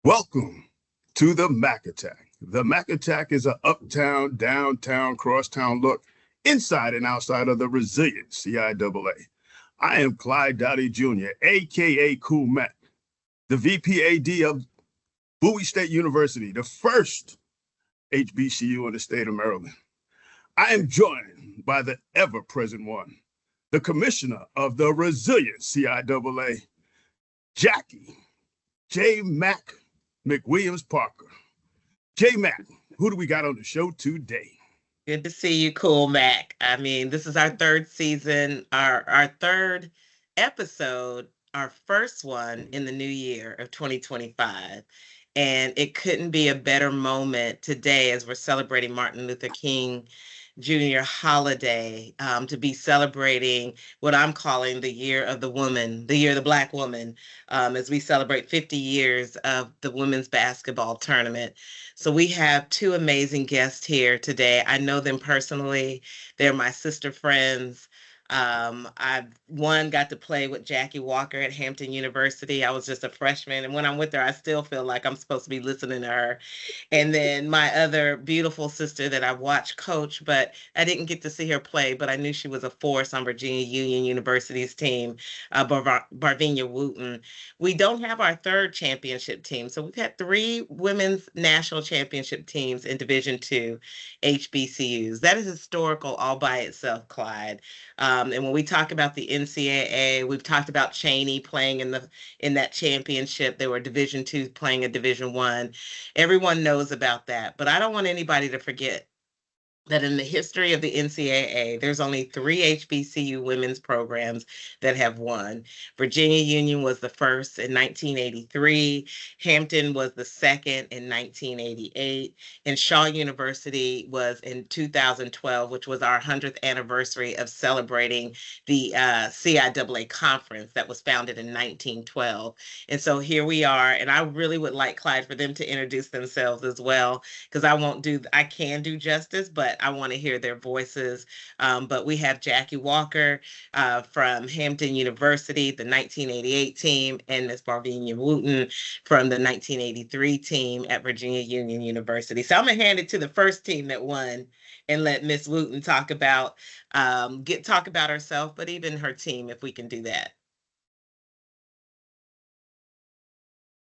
Welcome to the Mac Attack. The Mac Attack is an uptown, downtown, crosstown look inside and outside of the resilient CIAA. I am Clyde Doughty Jr., aka Cool Mac, the VPAD of Bowie State University, the first HBCU in the state of Maryland. I am joined by the ever-present one, the commissioner of the resilient CIAA, Jacqie, J. Mac McWilliams Parker. J. Mac, who do we got on the show today? Good to see you, Cool Mac. I mean, this is our third season, our third episode, our first one in the new year of 2025. And it couldn't be a better moment today as we're celebrating Martin Luther King Junior holiday to be celebrating what I'm calling the year of the woman, the year of the Black woman, as we celebrate 50 years of the women's basketball tournament. So we have two amazing guests here today. I know them personally. They're my sister friends. I got to play with Jacqie Walker at Hampton University. I was just a freshman, and when I'm with her, I still feel like I'm supposed to be listening to her. And then my other beautiful sister that I watched coach, but I didn't get to see her play, but I knew she was a force on Virginia Union University's team, Barvenia Wooten. We don't have our third championship team, so we've had three women's national championship teams in Division II HBCUs. That is historical all by itself, Clyde. And when we talk about the NCAA, we've talked about Cheney playing in that championship. They were Division II playing a Division I. Everyone knows about that, but I don't want anybody to forget that in the history of the NCAA, there's only three HBCU women's programs that have won. Virginia Union was the first in 1983, Hampton was the second in 1988, and Shaw University was in 2012, which was our 100th anniversary of celebrating the CIAA conference that was founded in 1912. And so here we are, and I really would like, Clyde, for them to introduce themselves as well, because I can do justice, but I want to hear their voices. But we have Jacqie Walker from Hampton University, the 1988 team, and Miss Barvenia Wooten from the 1983 team at Virginia Union University. So I'm going to hand it to the first team that won and let Miss Wooten talk about herself, but even her team, if we can do that.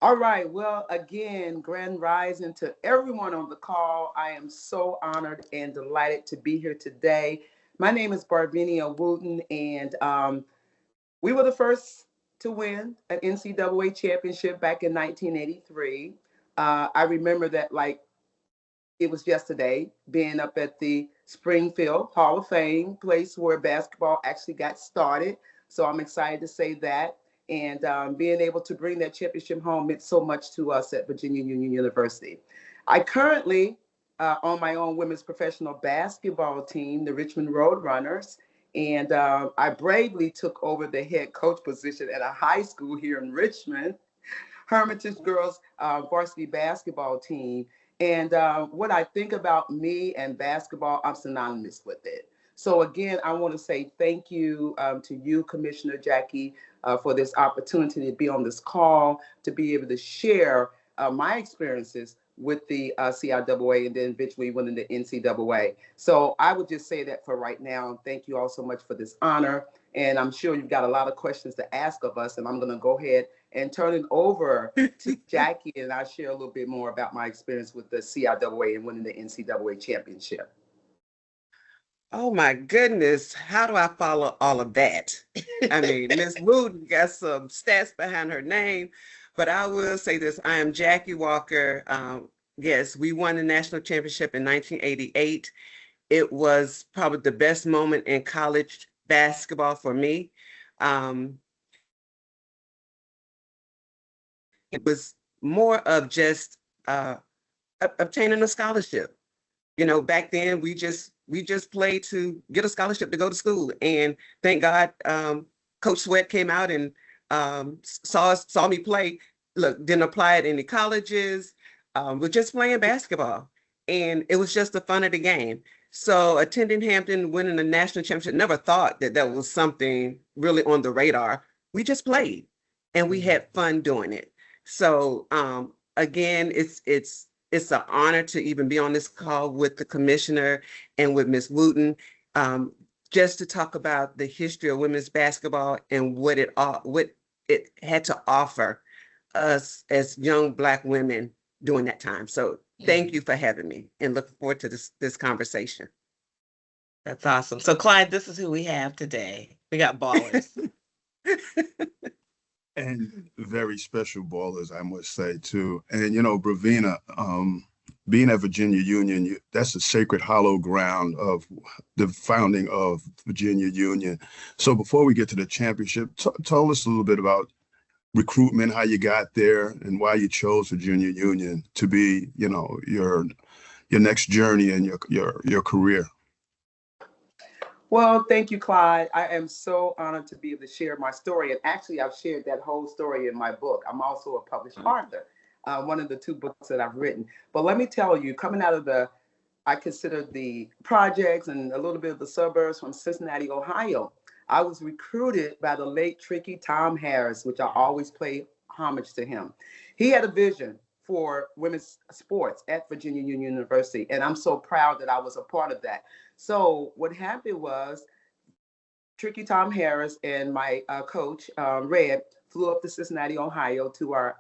All right. Well, again, grand rising to everyone on the call. I am so honored and delighted to be here today. My name is Barvenia Wooten, and we were the first to win an NCAA championship back in 1983. I remember that like it was yesterday, being up at the Springfield Hall of Fame, place where basketball actually got started. So I'm excited to say that. And being able to bring that championship home meant so much to us at Virginia Union University. I currently on my own women's professional basketball team, the Richmond Roadrunners, and I bravely took over the head coach position at a high school here in Richmond, Hermitage Girls varsity basketball team. And what I think about me and basketball, I'm synonymous with it. So again, I want to say thank you to you, Commissioner Jacqie, for this opportunity to be on this call, to be able to share my experiences with the CIAA and then eventually winning the NCAA. So I would just say that for right now. Thank you all so much for this honor. And I'm sure you've got a lot of questions to ask of us. And I'm going to go ahead and turn it over to Jacqie, and I'll share a little bit more about my experience with the CIAA and winning the NCAA championship. Oh my goodness, how do I follow all of that? I mean, Miss Wooten got some stats behind her name, but I will say this, I am Jacqie Walker. Yes, we won the national championship in 1988. It was probably the best moment in college basketball for me. It was more of just obtaining a scholarship. You know, back then we just played to get a scholarship to go to school. And thank God, Coach Sweat came out and saw me play. Look, didn't apply at any colleges. We're just playing basketball. And it was just the fun of the game. So attending Hampton, winning the national championship, never thought that that was something really on the radar. We just played and we had fun doing it. So again, it's an honor to even be on this call with the commissioner and with Ms. Wooten, just to talk about the history of women's basketball and what it had to offer us as young Black women during that time. So thank you for having me, and looking forward to this conversation. That's awesome. So Clyde, this is who we have today. We got ballers. And very special ballers, I must say, too. And, Barvenia, being at Virginia Union, that's a sacred hollow ground of the founding of Virginia Union. So before we get to the championship, tell us a little bit about recruitment, how you got there, and why you chose Virginia Union to be, your next journey in your career. Well, thank you, Clyde. I am so honored to be able to share my story. And actually, I've shared that whole story in my book. I'm also a published author, one of the 2 books that I've written. But let me tell you, coming out of I consider the projects and a little bit of the suburbs from Cincinnati, Ohio, I was recruited by the late Tricky Tom Harris, which I always play homage to him. He had a vision for women's sports at Virginia Union University, and I'm so proud that I was a part of that. So what happened was Tricky Tom Harris and my coach, Red, flew up to Cincinnati, Ohio to our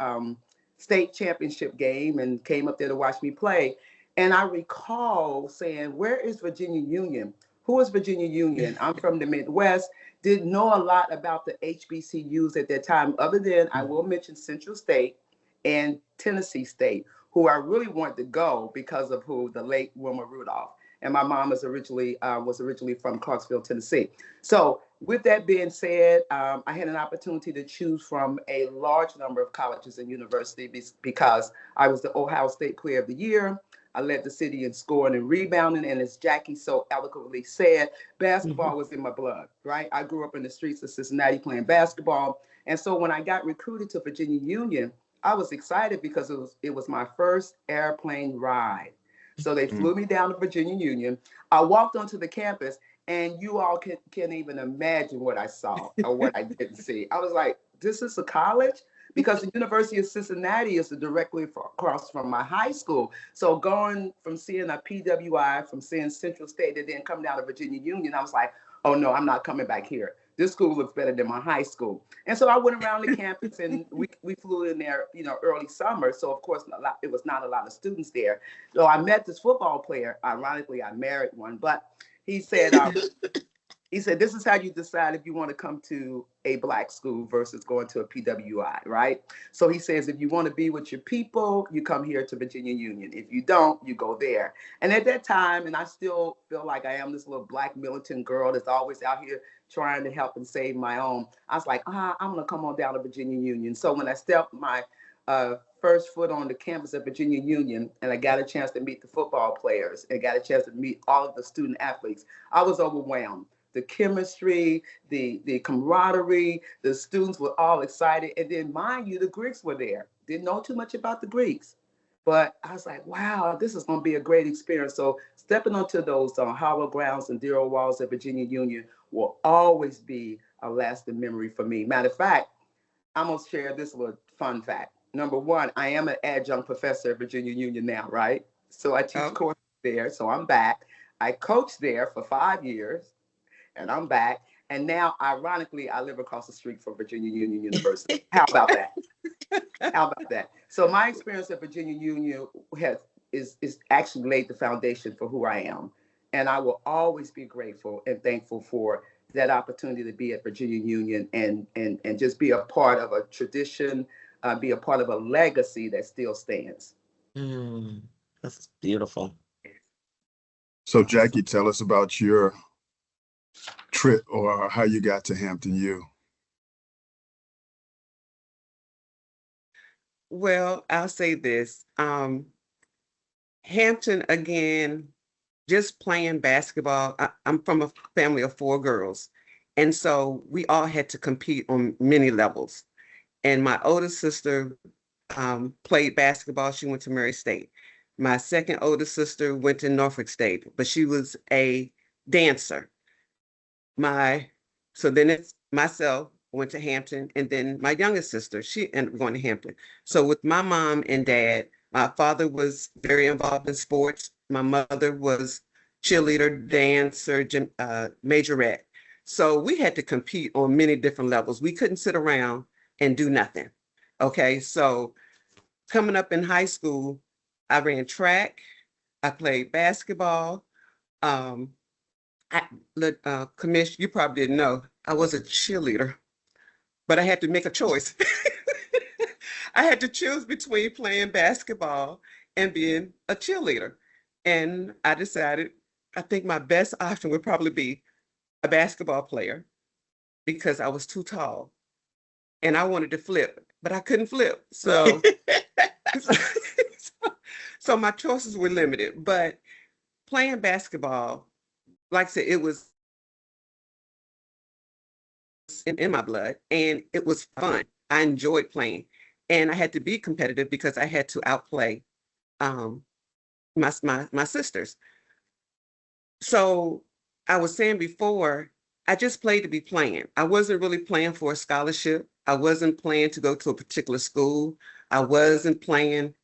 state championship game and came up there to watch me play. And I recall saying, where is Virginia Union? Who is Virginia Union? I'm from the Midwest, didn't know a lot about the HBCUs at that time, other than I will mention Central State and Tennessee State, who I really wanted to go because of the late Wilma Rudolph. And my mom was originally from Clarksville, Tennessee. So with that being said, I had an opportunity to choose from a large number of colleges and universities because I was the Ohio State Player of the Year. I led the city in scoring and rebounding. And as Jacqie so eloquently said, basketball was in my blood, right? I grew up in the streets of Cincinnati playing basketball. And so when I got recruited to Virginia Union, I was excited because it was my first airplane ride. So they flew me down to Virginia Union. I walked onto the campus, and you all can't even imagine what I saw or what I didn't see. I was like, this is a college? Because the University of Cincinnati is directly across from my high school. So going from seeing a PWI, from seeing Central State, and then come down to Virginia Union, I was like, oh no, I'm not coming back here. This school looks better than my high school. And so I went around the campus, and we flew in there, early summer. So of course, it was not a lot of students there. So I met this football player. Ironically, I married one, but he said, this is how you decide if you want to come to a Black school versus going to a PWI, right? So he says, if you want to be with your people, you come here to Virginia Union. If you don't, you go there. And at that time, and I still feel like I am this little Black militant girl that's always out here trying to help and save my own, I was like, I'm going to come on down to Virginia Union. So when I stepped my first foot on the campus of Virginia Union, and I got a chance to meet the football players and got a chance to meet all of the student athletes, I was overwhelmed. The chemistry, the camaraderie, the students were all excited. And then mind you, the Greeks were there. Didn't know too much about the Greeks, but I was like, wow, this is going to be a great experience. So stepping onto those hollow grounds and dear old walls at Virginia Union will always be a lasting memory for me. Matter of fact, I'm going to share this little fun fact. Number one, I am an adjunct professor at Virginia Union now, right? So I teach courses there. So I'm back. I coached there for 5 years. And I'm back. And now, ironically, I live across the street from Virginia Union University. How about that? How about that? So my experience at Virginia Union is actually laid the foundation for who I am. And I will always be grateful and thankful for that opportunity to be at Virginia Union and just be a part of a tradition, be a part of a legacy that still stands. That's beautiful. So Jacqie, tell us about your trip or how you got to Hampton U. Well, I'll say this. Hampton, again, just playing basketball. I'm from a family of 4 girls. And so we all had to compete on many levels. And my older sister played basketball. She went to Murray State. My second older sister went to Norfolk State, but she was a dancer. So then it's myself, went to Hampton, and then my youngest sister, she ended up going to Hampton. So with my mom and dad, my father was very involved in sports. My mother was cheerleader, dancer, majorette. So we had to compete on many different levels. We couldn't sit around and do nothing. Okay, so coming up in high school, I ran track, I played basketball. Commish, you probably didn't know, I was a cheerleader, but I had to make a choice. I had to choose between playing basketball and being a cheerleader. And I decided, I think my best option would probably be a basketball player because I was too tall and I wanted to flip, but I couldn't flip. So, so my choices were limited. But playing basketball, like I said, it was in my blood and it was fun. I enjoyed playing. And I had to be competitive because I had to outplay my sisters. So I was saying before, I just played to be playing. I wasn't really playing for a scholarship. I wasn't playing to go to a particular school. I wasn't playing,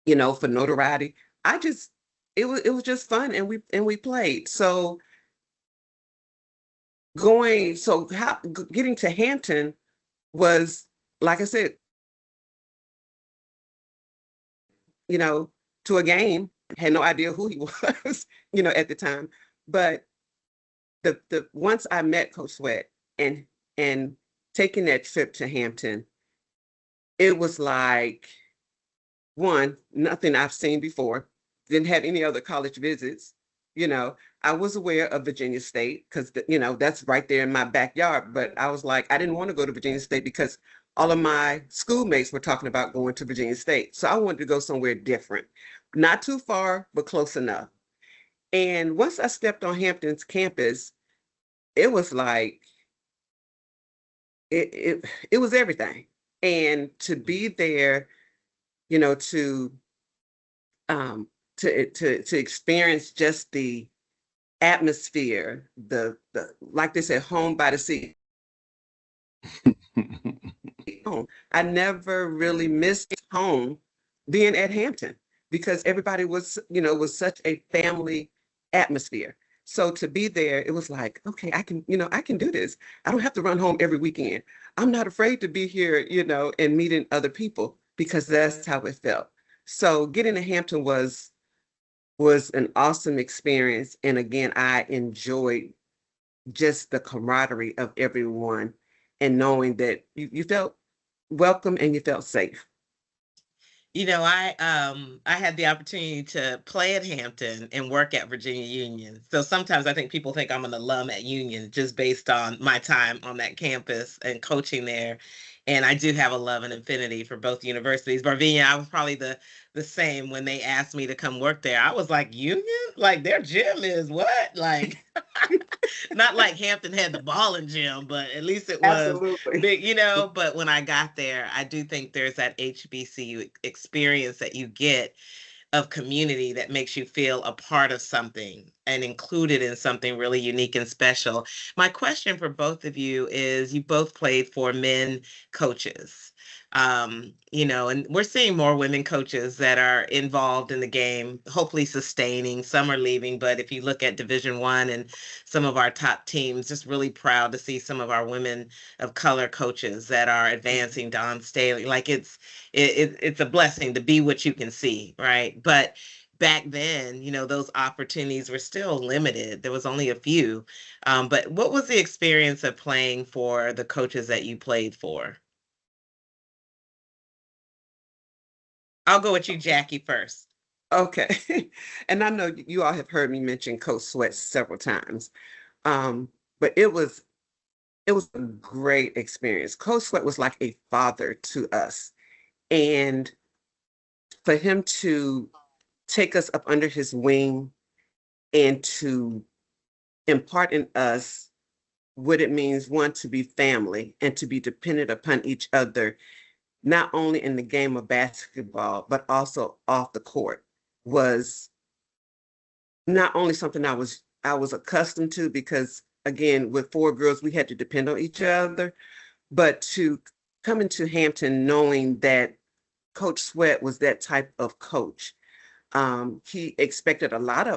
for notoriety. It was just fun, and we played. So getting to Hampton was, like I said, to a game. Had no idea who he was, at the time. But the once I met Coach Sweat and taking that trip to Hampton, it was like, one, nothing I've seen before. Didn't have any other college visits. I was aware of Virginia State because that's right there in my backyard. But I was like, I didn't want to go to Virginia State because all of my schoolmates were talking about going to Virginia State. So I wanted to go somewhere different. Not too far, but close enough. And once I stepped on Hampton's campus, it was like it was everything. And to be there, to experience just the atmosphere, the like they said, home by the sea. I never really missed home being at Hampton because everybody was such a family atmosphere. So to be there, it was like, okay, I can do this. I don't have to run home every weekend. I'm not afraid to be here, and meeting other people because that's how it felt. So getting to Hampton was an awesome experience. And again, I enjoyed just the camaraderie of everyone and knowing that you felt welcome and you felt safe. I had the opportunity to play at Hampton and work at Virginia Union. So sometimes I think people think I'm an alum at Union just based on my time on that campus and coaching there. And I do have a love and affinity for both universities. Barvenia, I was probably the same when they asked me to come work there. I was like, Union? Like their gym is what? Like not like Hampton had the balling gym, but at least it was Absolutely. big, but when I got there, I do think there's that HBCU experience that you get of community that makes you feel a part of something and included in something really unique and special. My question for both of you is, you both played for men coaches. And we're seeing more women coaches that are involved in the game, hopefully sustaining. Some are leaving, but if you look at Division I and some of our top teams, just really proud to see some of our women of color coaches that are advancing. Dawn Staley, like it's a blessing to be what you can see, right? But back then, those opportunities were still limited. There was only a few. But what was the experience of playing for the coaches that you played for? I'll go with you, Jacqie, first. Okay. And I know you all have heard me mention Coach Sweat several times. But it was a great experience. Coach Sweat was like a father to us. And for him to take us up under his wing and to impart in us what it means, one, to be family and to be dependent upon each other, not only in the game of basketball, but also off the court, was not only something I was accustomed to because, again, with four girls, we had to depend on each other, But to come into Hampton knowing that Coach Sweat was that type of coach, he expected a lot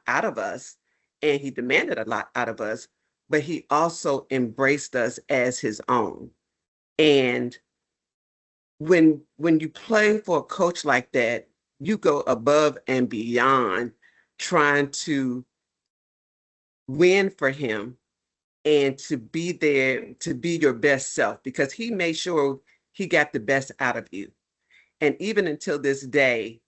out of us, and he demanded a lot out of us, but he also embraced us as his own. And when you play for a coach like that, you go above and beyond trying to win for him and to be there to be your best self, because he made sure he got the best out of you. And even until this day,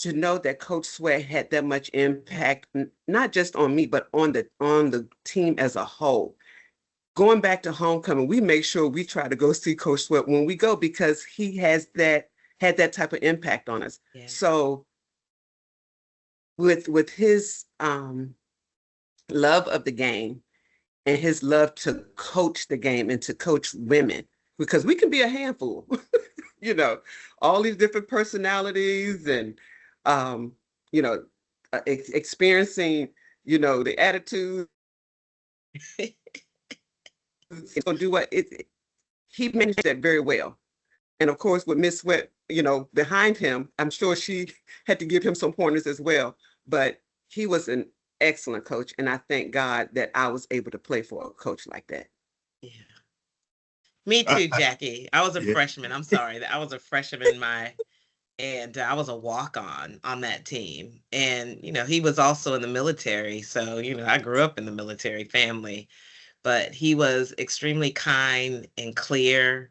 to know that Coach Sweat had that much impact, not just on me, but on the team as a whole. Going back to homecoming, we make sure we try to go see Coach Sweat when we go, because he had that type of impact on us. Yeah. So with his love of the game and his love to coach the game and to coach women, because we can be a handful, all these different personalities and, experiencing, the attitude. It's going to do what he managed that very well. And of course, with Miss Sweat, behind him, I'm sure she had to give him some pointers as well. But he was an excellent coach. And I thank God that I was able to play for a coach like that. Yeah. Me too, Jacqie. I was a freshman. I'm sorry. I was a freshman and I was a walk-on that team. And, he was also in the military. So, I grew up in the military family, but he was extremely kind and clear.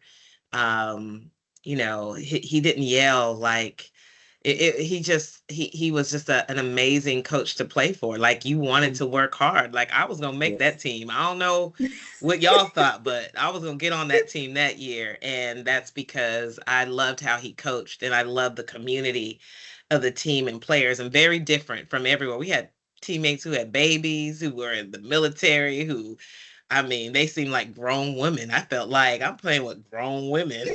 He didn't yell like he was just an amazing coach to play for. Like, you wanted to work hard. Like, I was gonna make that team. I don't know what y'all thought, but I was gonna get on that team that year, and that's because I loved how he coached, and I loved the community of the team and players, and very different from everywhere. We had teammates who had babies, who were in the military, they seemed like grown women. I felt like I'm playing with grown women.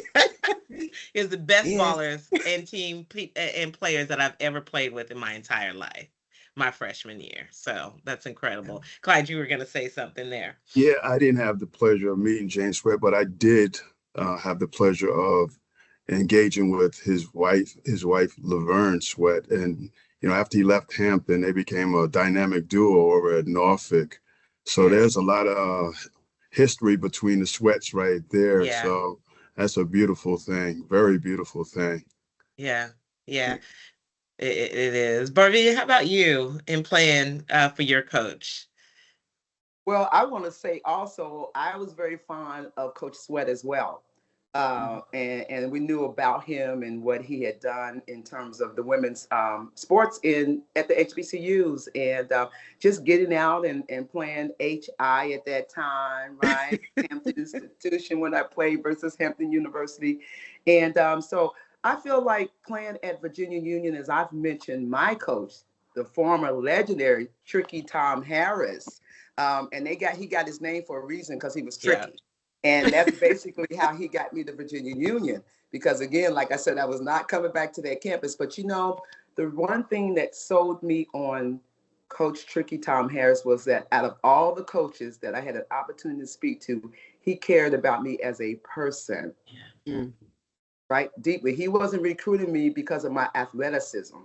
It's the best ballers and team and players that I've ever played with in my entire life, my freshman year. So that's incredible. Clyde, you were going to say something there. Yeah, I didn't have the pleasure of meeting James Sweat, but I did have the pleasure of engaging with his wife, Laverne Sweat. And, after he left Hampton, they became a dynamic duo over at Norfolk. So there's a lot of history between the Sweats right there. Yeah. So that's a beautiful thing. Very beautiful thing. Yeah. Yeah. It is. Barvenia, how about you in playing for your coach? Well, I want to say also, I was very fond of Coach Sweat as well. And we knew about him and what he had done in terms of the women's sports at the HBCUs, and just getting out and playing HI at that time, right? Hampton Institution when I played versus Hampton University. And so I feel like playing at Virginia Union, as I've mentioned, my coach, the former legendary Tricky Tom Harris, and he got his name for a reason, because he was tricky. Yeah. And that's basically how he got me to Virginia Union. Because again, like I said, I was not coming back to that campus. But the one thing that sold me on Coach Tricky Tom Harris was that out of all the coaches that I had an opportunity to speak to, he cared about me as a person. Yeah. Right? Deeply. He wasn't recruiting me because of my athleticism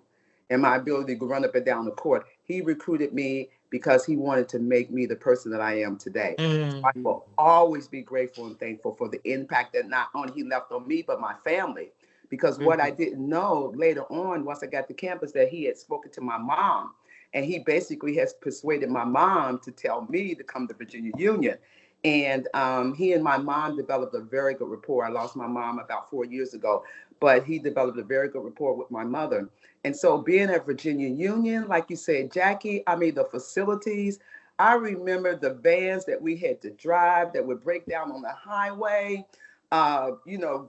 and my ability to run up and down the court. He recruited me because he wanted to make me the person that I am today. So I will always be grateful and thankful for the impact that not only he left on me, but my family. Because what I didn't know later on, once I got to campus, that he had spoken to my mom. And he basically has persuaded my mom to tell me to come to Virginia Union. And he and my mom developed a very good rapport. I lost my mom about 4 years ago, but he developed a very good rapport with my mother. And so being at Virginia Union, like you said, Jacqie, the facilities, I remember the vans that we had to drive that would break down on the highway,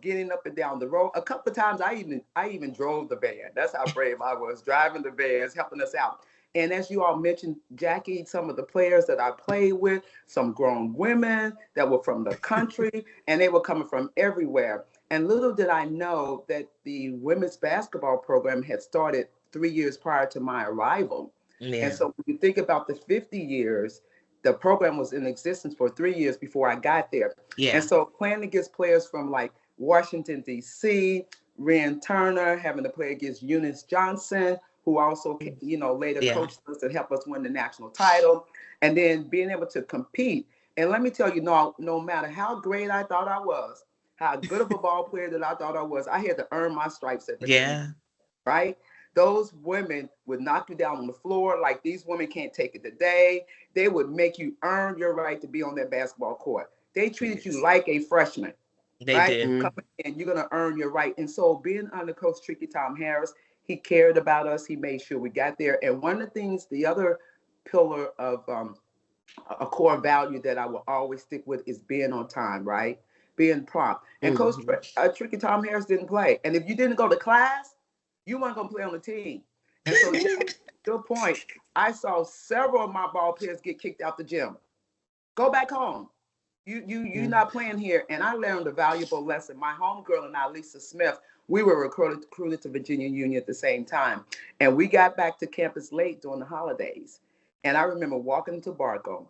getting up and down the road. A couple of times I even drove the van. That's how brave I was, driving the vans, helping us out. And as you all mentioned, Jacqie, some of the players that I played with, some grown women that were from the country, and they were coming from everywhere. And little did I know that the women's basketball program had started 3 years prior to my arrival. Yeah. And so when you think about the 50 years the program was in existence for 3 years before I got there. Yeah. And so playing against players from like Washington, D.C., Ren Turner, having to play against Eunice Johnson, who also, later coached us and helped us win the national title, and then being able to compete. And let me tell you, no matter how great I thought I was, how good of a ball player that I thought I was, I had to earn my stripes at Virginia. Right? Those women would knock you down on the floor like these women can't take it today. They would make you earn your right to be on that basketball court. They treated you like a freshman. They did. Come in, you're going to earn your right. And so being under Coach Tricky Tom Harris, he cared about us. He made sure we got there. And one of the things, the other pillar of a core value that I will always stick with is being on time, right? Being prompt. And Coach Tricky Tom Harris didn't play. And if you didn't go to class, you weren't going to play on the team. And so, good point. I saw several of my ball players get kicked out the gym. Go back home. You're not playing here. And I learned a valuable lesson. My homegirl and I, Lisa Smith, we were recruited to Virginia Union at the same time. And we got back to campus late during the holidays. And I remember walking to Barco.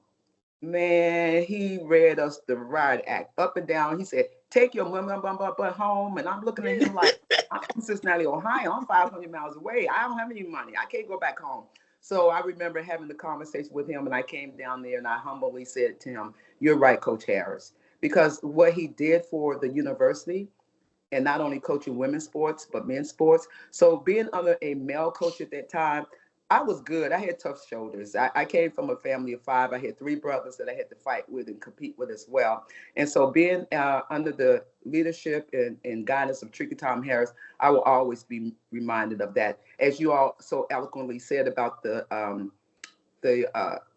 Man, he read us the riot act up and down. He said, take your butt home. And I'm looking at him like, I'm from Cincinnati, Ohio. I'm 500 miles away. I don't have any money. I can't go back home. So I remember having the conversation with him, and I came down there and I humbly said to him, you're right, Coach Harris, because what he did for the university, and not only coaching women's sports, but men's sports. So being under a male coach at that time, I was good. I had tough shoulders. I came from a family of 5. I had 3 brothers that I had to fight with and compete with as well. And so being under the leadership and guidance of Tricky Tom Harris, I will always be reminded of that. As you all so eloquently said about the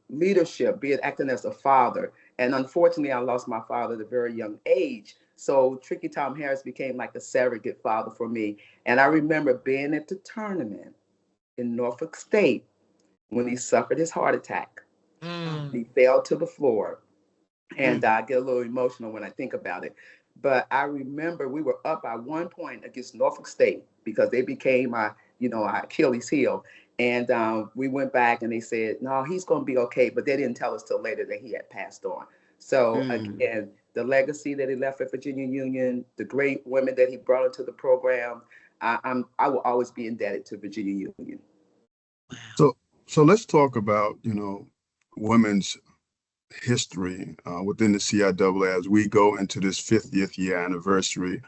leadership, being acting as a father. And unfortunately, I lost my father at a very young age. So Tricky Tom Harris became like a surrogate father for me. And I remember being at the tournament in Norfolk State when he suffered his heart attack. He fell to the floor. And I get a little emotional when I think about it. But I remember we were up by 1 point against Norfolk State because they became our Achilles heel. And we went back and they said, no, he's going to be okay. But they didn't tell us till later that he had passed on. So again, the legacy that he left at Virginia Union, the great women that he brought into the program, I will always be indebted to Virginia Union. So let's talk about, women's history within the CIAA as we go into this 50th year anniversary.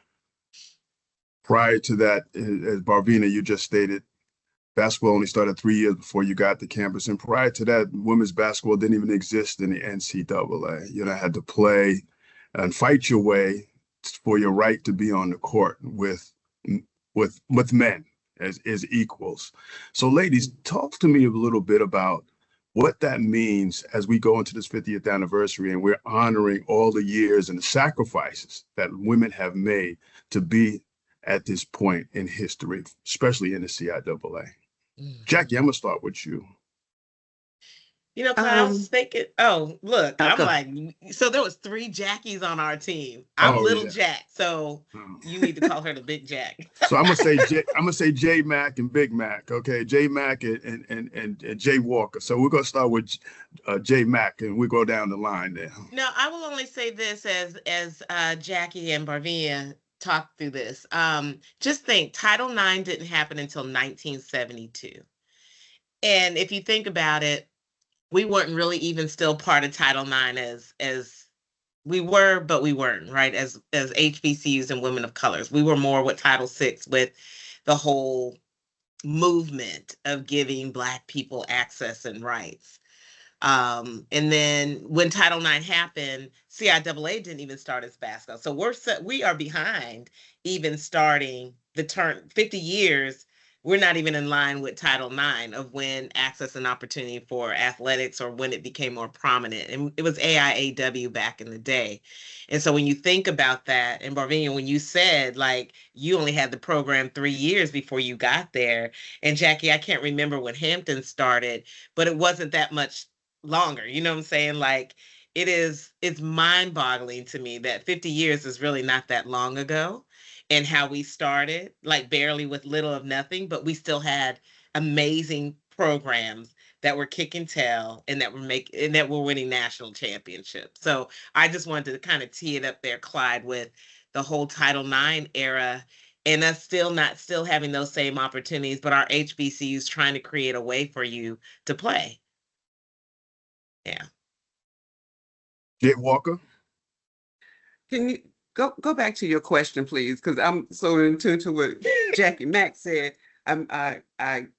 Prior to that, as Barvenia, you just stated, basketball only started 3 years before you got to campus. And prior to that, women's basketball didn't even exist in the NCAA. You had to play and fight your way for your right to be on the court with men as equals. So ladies, talk to me a little bit about what that means as we go into this 50th anniversary and we're honoring all the years and the sacrifices that women have made to be at this point in history, especially in the CIAA. Jacqie, I'm gonna start with you. Clyde, I was thinking, look, I'm like, so there was 3 Jacqies on our team. I'm little Jack, so you need to call her the Big Jack. So I'm gonna say J Mac and Big Mac, okay? J Mac and Jay Walker. So we're gonna start with J Mac and we go down the line there. No, I will only say this as Jacqie and Barvenia talk through this. Just think, Title IX didn't happen until 1972, and if you think about it, we weren't really even still part of Title IX as we were, but we weren't, right? As HBCUs and women of colors. We were more with Title VI, with the whole movement of giving Black people access and rights. And then when Title IX happened, CIAA didn't even start as basketball. So we are behind even starting the turn 50 years. We're not even in line with Title IX of when access and opportunity for athletics or when it became more prominent. And it was AIAW back in the day. And so when you think about that, and Barvenia, when you said like you only had the program 3 years before you got there, and Jacqie, I can't remember when Hampton started, but it wasn't that much longer. You know what I'm saying? Like it's mind-boggling to me that 50 years is really not that long ago. And how we started, like barely with little of nothing, but we still had amazing programs that were kicking tail and that were winning national championships. So I just wanted to kind of tee it up there, Clyde, with the whole Title IX era and us still having those same opportunities, but our HBCUs trying to create a way for you to play. Yeah. Jay Walker. Can you go back to your question, please? Because I'm so in tune to what Jacqie Mack said. I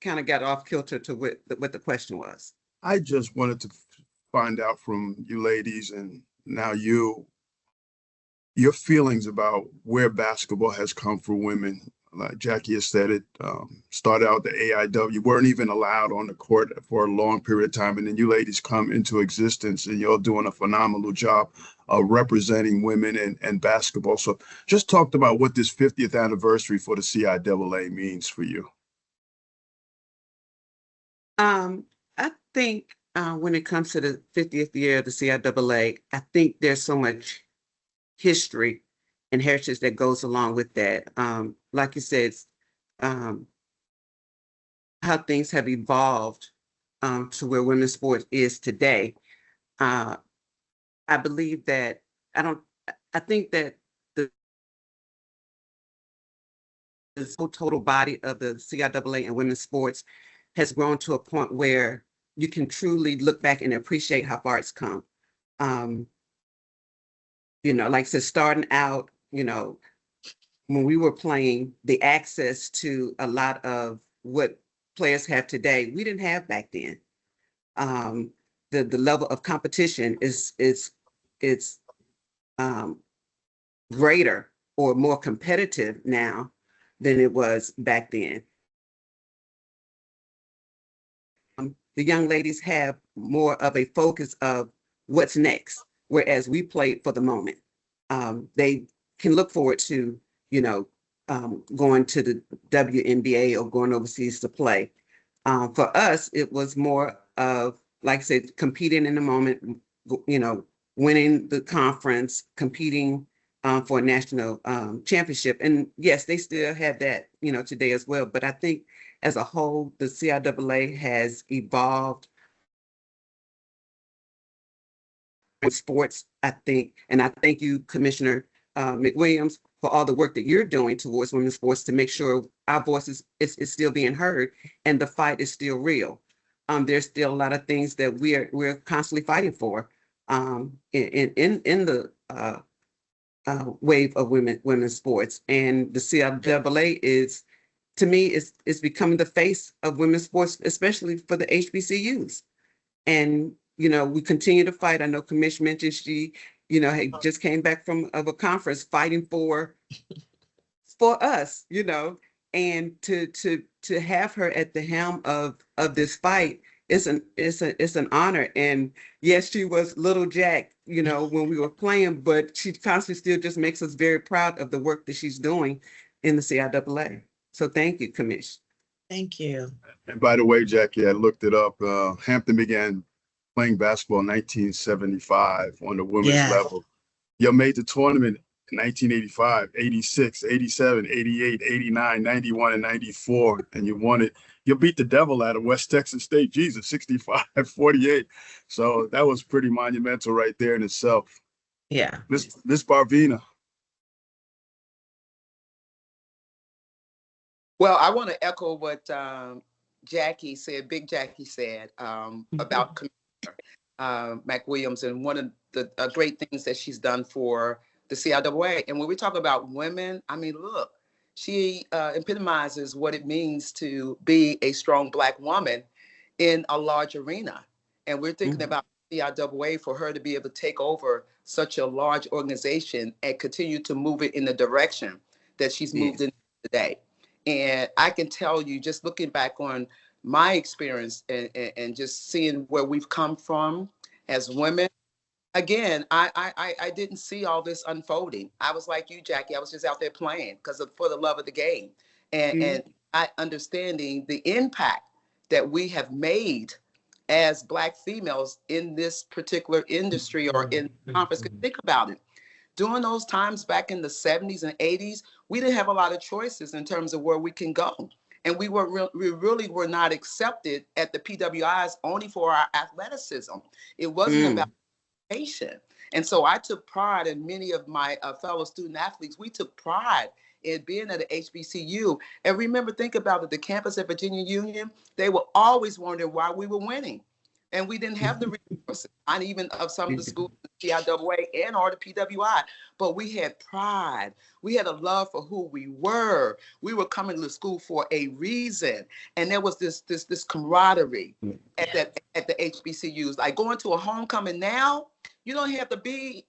kind of got off kilter to what the question was. I just wanted to find out from you ladies and now your feelings about where basketball has come for women. Like Jacqie has said, it started out the AIW. You weren't even allowed on the court for a long period of time. And then you ladies come into existence and you're doing a phenomenal job of representing women and basketball. So just talked about what this 50th anniversary for the CIAA means for you. I think when it comes to the 50th year of the CIAA, I think there's so much history and heritage that goes along with that. Like you said, how things have evolved to where women's sports is today. I believe that I think that the whole total body of the CIAA and women's sports has grown to a point where you can truly look back and appreciate how far it's come. Like I said, starting out, when we were playing, the access to a lot of what players have today, we didn't have back then. The level of competition is greater or more competitive now than it was back then. The young ladies have more of a focus of what's next, whereas we played for the moment. They can look forward to, going to the WNBA or going overseas to play. For us, it was more of, like I said, competing in the moment, winning the conference, competing for a national championship. And yes, they still have that, today as well. But I think as a whole, the CIAA has evolved with sports, I think. And I thank you, Commissioner McWilliams, for all the work that you're doing towards women's sports to make sure our voices is still being heard and the fight is still real. There's still a lot of things that we're constantly fighting for in the wave of women's sports. And the CIAA is, to me, is becoming the face of women's sports, especially for the HBCUs. And we continue to fight. I know Commissioner mentioned she, just came back from a conference fighting for us, and to have her at the helm of this fight is an honor. And yes, she was little Jack, when we were playing, but she constantly still just makes us very proud of the work that she's doing in the CIAA. So thank you, Commissioner. Thank you. And by the way, Jacqie, I looked it up. Hampton began playing basketball in 1975 on the women's level. You made the tournament in 1985, 86, 87, 88, 89, 91, and 94, and you won it. You beat the devil out of West Texas State, Jesus, 65-48. So that was pretty monumental right there in itself. Yeah. Miss Barvenia. Well, I want to echo what Jacqie said, Big Jacqie said about McWilliams, and one of the great things that she's done for the CIAA. And when we talk about women, I mean, look, she epitomizes what it means to be a strong Black woman in a large arena. And we're thinking about CIAA, for her to be able to take over such a large organization and continue to move it in the direction that she's moved in today. And I can tell you, just looking back on my experience and just seeing where we've come from as women, again, I didn't see all this unfolding. I was like you, Jacqie. I was just out there playing for the love of the game, and I understanding the impact that we have made as Black females in this particular industry or in conference. Think about it. During those times back in the 70s and 80s, we didn't have a lot of choices in terms of where we can go. And we really were not accepted at the PWIs only for our athleticism. It wasn't about education. And so I took pride, in many of my fellow student athletes, we took pride in being at a HBCU. And remember, think about it, the campus at Virginia Union, they were always wondering why we were winning. And we didn't have the resources, not even of some of the schools, the CIAA and or the PWI, but we had pride. We had a love for who we were. We were coming to school for a reason. And there was this camaraderie at the HBCUs. Like going to a homecoming now, you don't have to be,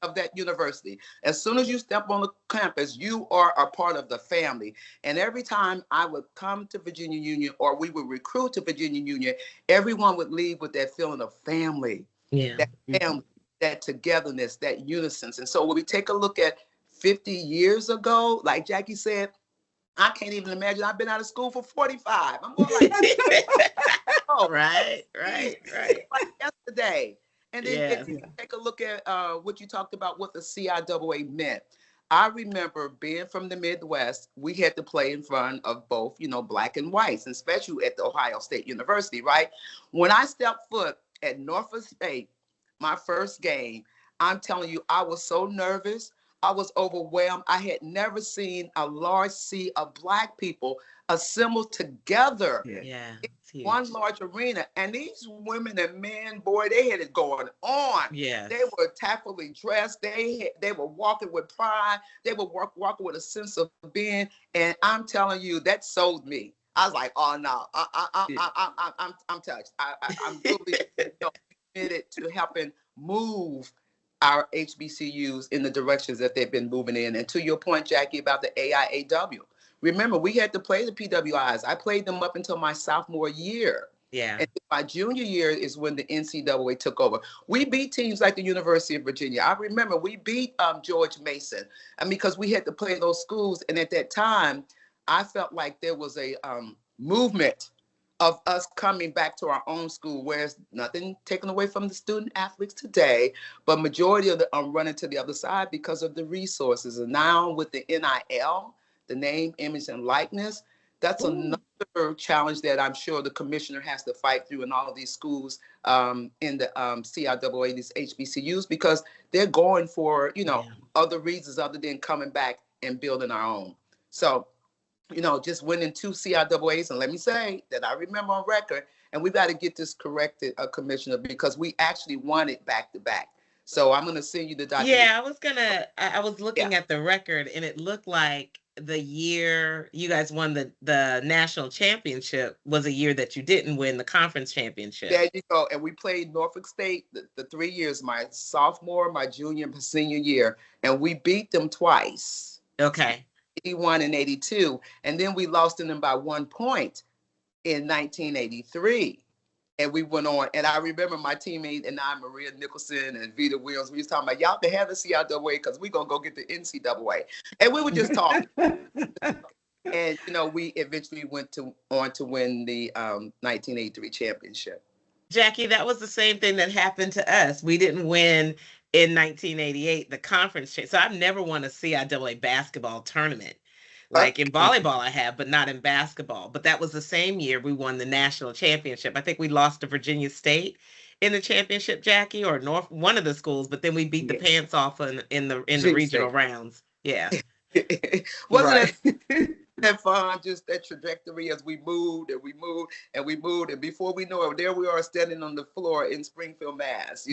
of that university. As soon as you step on the campus, you are a part of the family. And every time I would come to Virginia Union, or we would recruit to Virginia Union, everyone would leave with that feeling of family, that family, that togetherness, that unison. And so when we take a look at 50 years ago, like Jacqie said, I can't even imagine. I've been out of school for 45. I'm going like, oh, right. Like yesterday. And then if you take a look at what you talked about, what the CIAA meant. I remember being from the Midwest, we had to play in front of both, black and whites, and especially at the Ohio State University, right? When I stepped foot at Norfolk State, my first game, I'm telling you, I was so nervous. I was overwhelmed. I had never seen a large sea of black people assembled together. One large arena, and these women and men, boy, they had it going on. They were tactfully dressed. They were walking with pride. They were walking with a sense of being. And I'm telling you, that sold me. I was like, oh no, I'm touched. I'm really committed to helping move our HBCUs in the directions that they've been moving in. And to your point, Jacqie, about the AIAW. Remember, we had to play the PWIs. I played them up until my sophomore year. And my junior year is when the NCAA took over. We beat teams like the University of Virginia. I remember we beat George Mason, and because we had to play those schools. And at that time, I felt like there was a movement of us coming back to our own school, whereas nothing taken away from the student athletes today, but majority of them are running to the other side because of the resources. And now with the NIL, the name, image, and likeness, that's another challenge that I'm sure the commissioner has to fight through in all of these schools in the CIAA, these HBCUs, because they're going for, other reasons other than coming back and building our own. So, just winning 2 CIAAs, and let me say that I remember on record, and we got to get this corrected, Commissioner, because we actually won it back to back. So I'm going to send you the document. I was looking at the record, and it looked like the year you guys won the national championship was a year that you didn't win the conference championship. There you go. And we played Norfolk State the 3 years, my sophomore, my junior, my senior year, and we beat them twice. 81 and 82. And then we lost to them by 1 point in 1983. And we went on, and I remember my teammate and I, Maria Nicholson and Vita Williams, we was talking about, y'all can have the CIAA because we're going to go get the NCAA. And we were just talking. And, we eventually went on to win the 1983 championship. Jacqie, that was the same thing that happened to us. We didn't win in 1988, the conference. So I've never won a CIAA basketball tournament. Like in volleyball I have, but not in basketball. But that was the same year we won the national championship. I think we lost to Virginia State in the championship, Jacqie, or one of the schools, but then we beat the pants off in the regional rounds. Wasn't that fun? Just that trajectory as we moved and we moved and we moved. And before we know it, there we are standing on the floor in Springfield, Mass.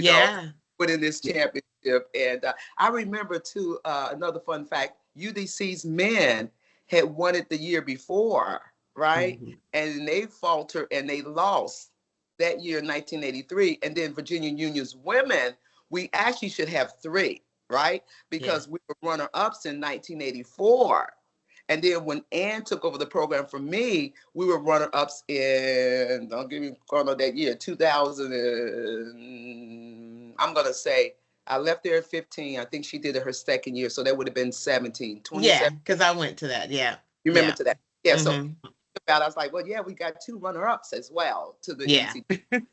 Winning this championship. And I remember too, another fun fact, UDC's men had won it the year before, right? And they faltered and they lost that year in 1983. And then Virginia Union's women, we actually should have 3, right? Because we were runner-ups in 1984. And then when Ann took over the program from me, we were runner-ups in, don't give me that year, 2000, I'm going to say, I left there at 15. I think she did it her second year. So that would have been 17. Because I went to that. You remember to that? So I was like, well, we got 2 runner-ups as well to the NCAA.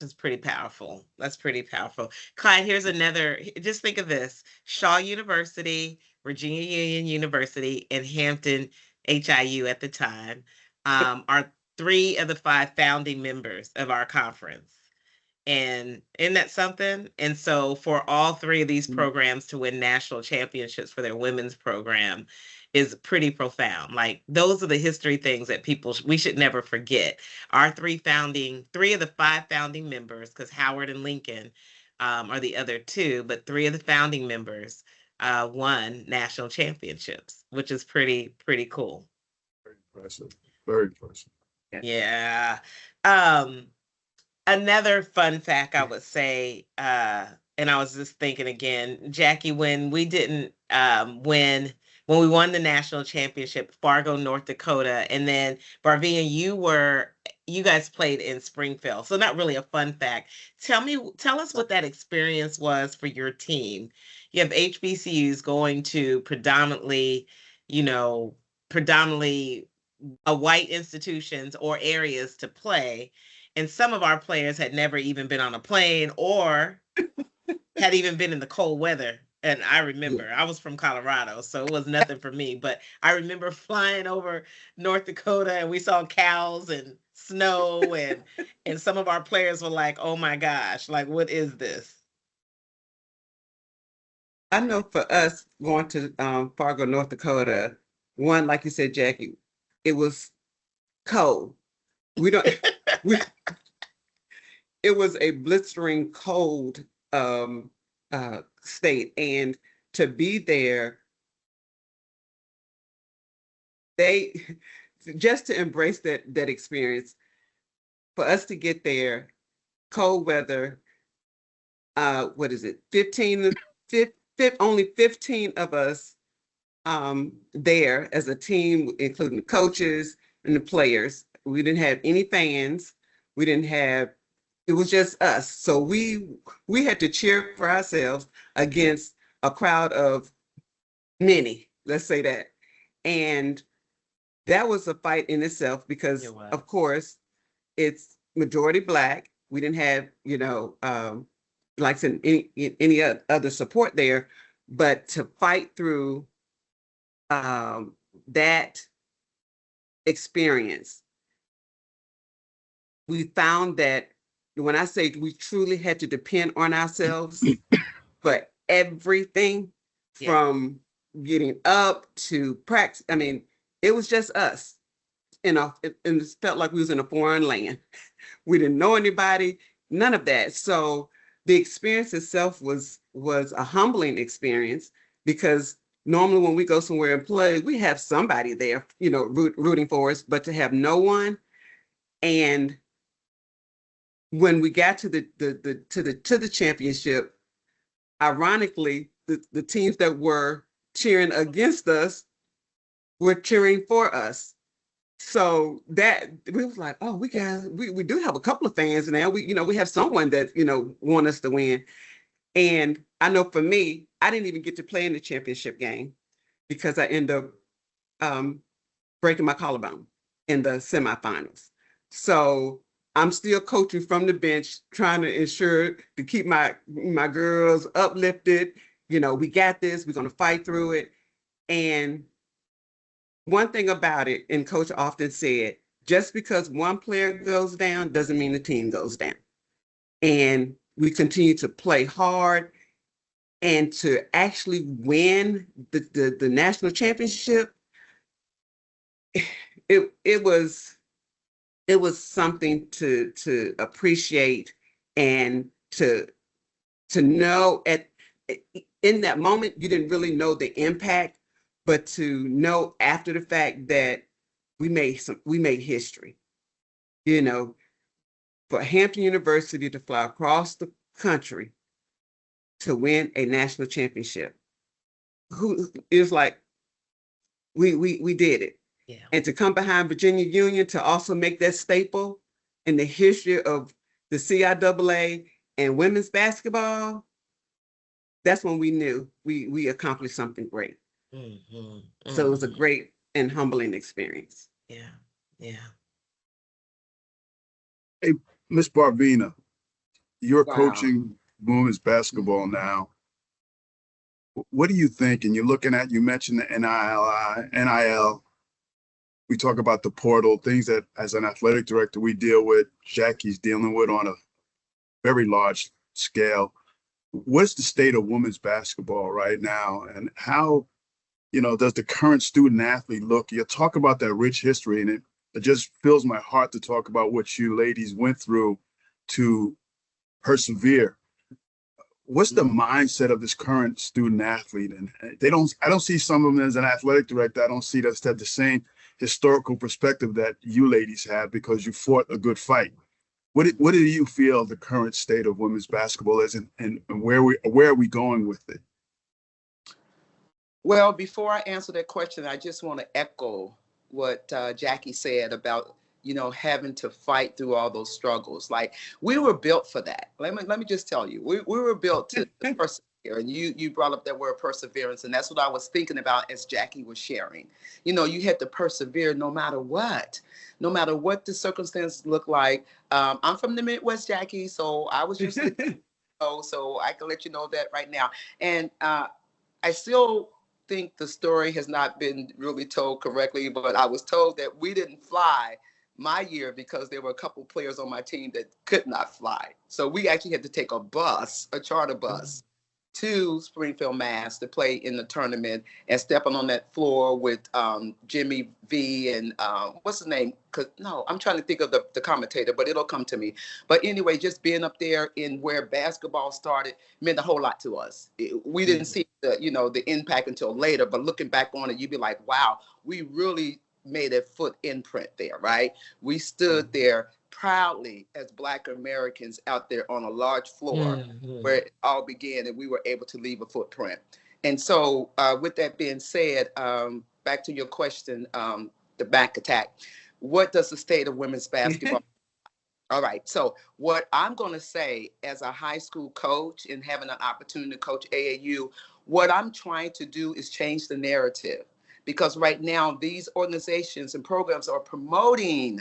It's pretty powerful. That's pretty powerful. Clyde, here's another, just think of this. Shaw University, Virginia Union University, and Hampton HIU at the time, are 3 of the 5 founding members of our conference. And isn't that something? And so for all 3 of these programs to win national championships for their women's program is pretty profound. Like, those are the history things that we should never forget. Our 3 of the 5 founding members, because Howard and Lincoln are the other 2, but 3 of the founding members won national championships, which is pretty cool. Very impressive. Very impressive. Yeah. Another fun fact I would say, and I was just thinking again, Jacqie, when we didn't when we won the national championship, Fargo, North Dakota, and then Barvenia, you guys played in Springfield. So not really a fun fact. Tell us what that experience was for your team. You have HBCUs going to predominantly white institutions or areas to play. And some of our players had never even been on a plane or had even been in the cold weather. And I remember, I was from Colorado, so it was nothing for me. But I remember flying over North Dakota and we saw cows and snow and some of our players were like, oh my gosh, like, what is this? I know for us going to Fargo, North Dakota, one, like you said, Jacqie, it was cold. It was a blistering cold state, and to be there, they just to embrace that experience. For us to get there, cold weather, what is it? Only 15 of us there as a team, including the coaches and the players. We didn't have any fans. It was just us. So we had to cheer for ourselves against a crowd of many, let's say that. And that was a fight in itself because, of course, it's majority Black. We didn't have, like I said, any other support there. But to fight through that experience, we found that when I say we truly had to depend on ourselves for everything, from getting up to practice. I mean, it was just us. And it felt like we was in a foreign land. We didn't know anybody, none of that. So the experience itself was a humbling experience, because normally when we go somewhere and play, we have somebody there, rooting for us, but to have no one. And when we got to the championship, ironically, the teams that were cheering against us were cheering for us. So that we was like, oh, we do have a couple of fans now. We have someone that want us to win. And I know for me, I didn't even get to play in the championship game because I ended up breaking my collarbone in the semifinals. So I'm still coaching from the bench, trying to ensure to keep my girls uplifted. We got this. We're going to fight through it. And one thing about it, and Coach often said, just because one player goes down doesn't mean the team goes down. And we continue to play hard, and to actually win the national championship, it was something to appreciate, and to know in that moment. You didn't really know the impact, but to know after the fact that we made history. For Hampton University to fly across the country to win a national championship, it was like we did it. Yeah. And to come behind Virginia Union to also make that staple in the history of the CIAA and women's basketball, that's when we knew we accomplished something great. Mm-hmm. Mm-hmm. So it was a great and humbling experience. Yeah. Hey, Miss Barvenia, you're Wow. coaching women's basketball now. What do you think? And you're looking at, you mentioned the NIL. We talk about the portal, things that as an athletic director we deal with, Jacqie's dealing with on a very large scale. What's the state of women's basketball right now, and how, does the current student athlete look? You talk about that rich history, and it just fills my heart to talk about what you ladies went through to persevere. What's the mindset of this current student athlete? And I don't see some of them as an athletic director. I don't see that have the same historical perspective that you ladies have, because you fought a good fight. What do you feel the current state of women's basketball is, and where are we going with it? Well, before I answer that question, I just want to echo what Jacqie said about, having to fight through all those struggles. Like, we were built for that. Let me just tell you, we were built to persevere. And you brought up that word perseverance, and that's what I was thinking about as Jacqie was sharing. You had to persevere no matter what the circumstances look like. I'm from the Midwest, Jacqie, so I was used to so I can let you know that right now. And I still think the story has not been really told correctly, but I was told that we didn't fly my year because there were a couple players on my team that could not fly. So we actually had to take a charter bus to Springfield, Mass, to play in the tournament, and stepping on that floor with Jimmy V and what's his name? I'm trying to think of the commentator, but it'll come to me. But anyway, just being up there in where basketball started meant a whole lot to us. We didn't see the impact until later, but looking back on it, you'd be like, wow, we really made a foot imprint there, right? We stood there proudly as Black Americans out there on a large floor where it all began, and we were able to leave a footprint. And so with that being said, back to your question, the back attack, what does the state of women's basketball? All right, so what I'm going to say as a high school coach and having an opportunity to coach AAU, what I'm trying to do is change the narrative, because right now these organizations and programs are promoting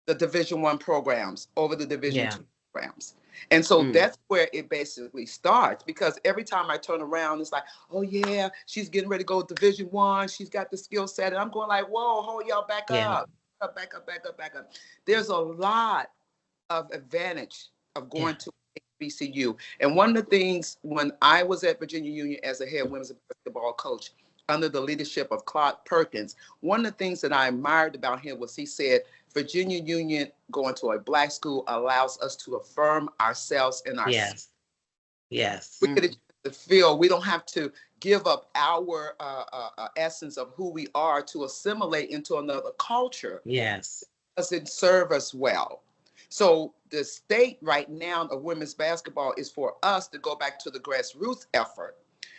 the Division I programs over the Division II programs. And so that's where it basically starts, because every time I turn around, it's like, oh yeah, she's getting ready to go to Division I. She's got the skill set. And I'm going like, whoa, hold y'all back up. Back up. There's a lot of advantage of going to HBCU. And one of the things when I was at Virginia Union as a head women's basketball coach under the leadership of Clyde Perkins, one of the things that I admired about him was he said, Virginia Union going to a Black school allows us to affirm ourselves in our Yes. We get to feel we don't have to give up our essence of who we are to assimilate into another culture. Yes. Doesn't serve us well. So the state right now of women's basketball is for us to go back to the grassroots effort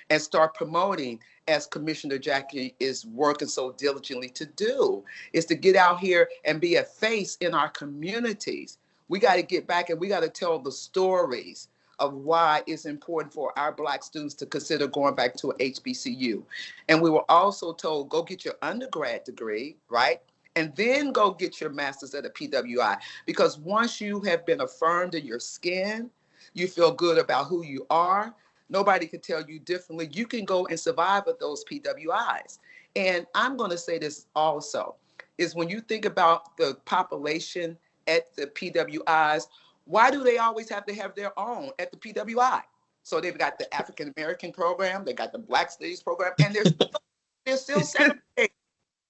and start promoting, as Commissioner Jacqie is working so diligently to do, is to get out here and be a face in our communities. We got to get back and we got to tell the stories of why it's important for our Black students to consider going back to a HBCU. And we were also told, go get your undergrad degree, right? And then go get your master's at a PWI. Because once you have been affirmed in your skin, you feel good about who you are, nobody can tell you differently. You can go and survive with those PWIs. And I'm going to say this also, is when you think about the population at the PWIs, why do they always have to have their own at the PWI? So they've got the African American program, they got the Black Studies program, and they're still separate.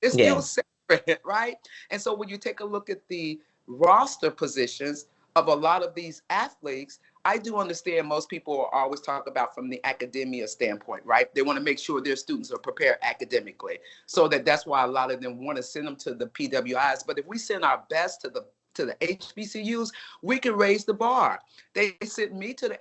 They're still separate, right? And so when you take a look at the roster positions of a lot of these athletes, I do understand most people are always talk about from the academia standpoint, right? They want to make sure their students are prepared academically. So that's why a lot of them want to send them to the PWIs. But if we send our best to the HBCUs, we can raise the bar. They sent me to the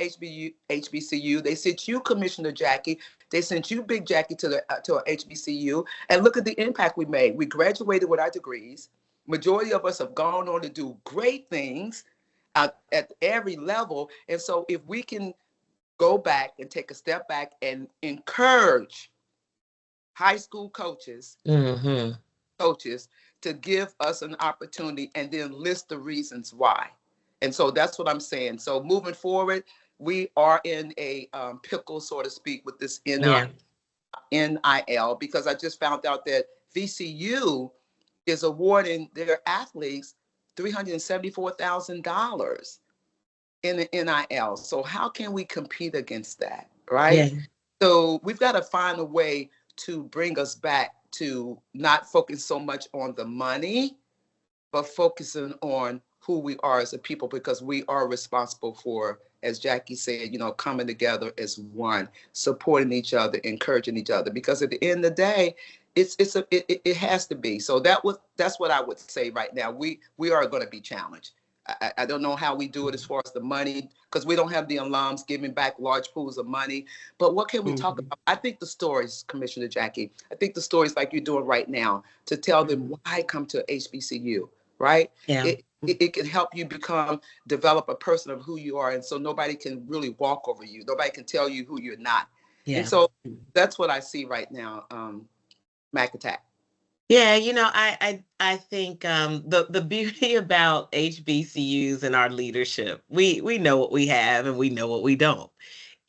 HBCU. They sent you, Commissioner Jacqie. They sent you, Big Jacqie, to a HBCU. And look at the impact we made. We graduated with our degrees. Majority of us have gone on to do great things at every level. And so if we can go back and take a step back and encourage high school coaches, to give us an opportunity and then list the reasons why. And so that's what I'm saying. So moving forward, we are in a pickle, so to speak, with this Yeah. NIL, because I just found out that VCU is awarding their athletes $374,000 in the NIL. So how can we compete against that, right? Yeah. So we've got to find a way to bring us back to not focus so much on the money, but focusing on who we are as a people, because we are responsible for, as Jacqie said, coming together as one, supporting each other, encouraging each other. Because at the end of the day, it has to be. So that's what I would say right now. We are going to be challenged. I don't know how we do it as far as the money, because we don't have the alums giving back large pools of money. But what can we talk about? I think the stories, Commissioner Jacqie, I think the stories like you're doing right now, to tell them why come to HBCU, right? Yeah. It can help you develop a person of who you are. And so nobody can really walk over you. Nobody can tell you who you're not. Yeah. And so that's what I see right now, Mac Attack. Yeah, I think the beauty about HBCUs and our leadership, we know what we have and we know what we don't.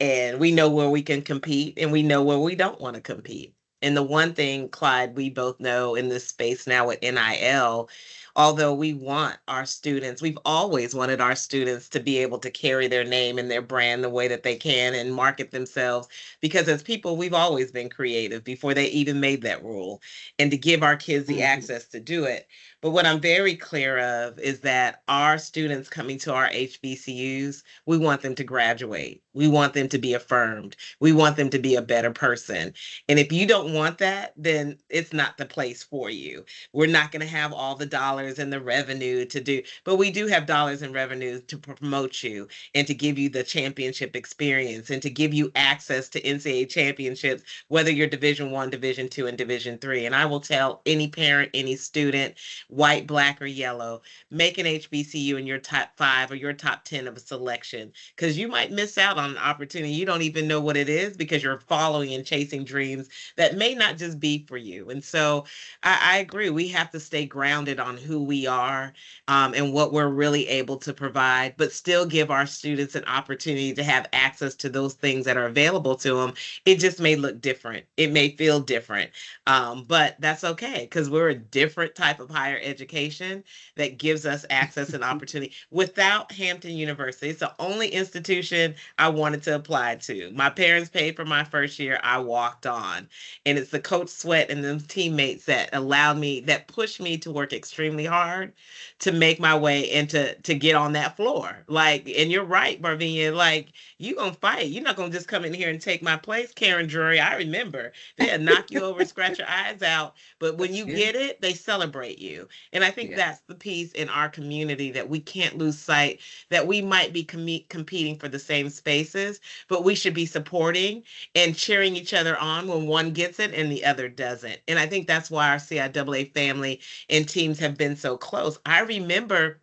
And we know where we can compete and we know where we don't want to compete. And the one thing, Clyde, we both know in this space now with NIL, although we want our students, we've always wanted our students to be able to carry their name and their brand the way that they can and market themselves. Because as people, we've always been creative before they even made that rule, and to give our kids the access to do it. But what I'm very clear of is that our students coming to our HBCUs, we want them to graduate. We want them to be affirmed. We want them to be a better person. And if you don't want that, then it's not the place for you. We're not going to have all the dollars and the revenue to do, but we do have dollars and revenue to promote you and to give you the championship experience and to give you access to NCAA championships, whether you're Division I, Division II, and Division III. And I will tell any parent, any student, white, black, or yellow, make an HBCU in your top 5 or your top 10 of a selection, because you might miss out on an opportunity. You don't even know what it is because you're following and chasing dreams that may not just be for you. And so I agree. We have to stay grounded on who we are and what we're really able to provide, but still give our students an opportunity to have access to those things that are available to them. It just may look different. It may feel different, but that's okay, because we're a different type of higher education that gives us access and opportunity. Without Hampton University, it's the only institution I wanted to apply to. My parents paid for my first year. I walked on. And it's the Coach Sweat and the teammates that that pushed me to work extremely hard to make my way and to get on that floor. Like, and you're right, Barvenia, like, you gonna fight. You're not gonna just come in here and take my place, Karen Drury. I remember they'll knock you over, scratch your eyes out. But when you get it, they celebrate you. And I think that's the piece in our community that we can't lose sight, that we might be competing for the same spaces, but we should be supporting and cheering each other on when one gets it and the other doesn't. And I think that's why our CIAA family and teams have been so close. I remember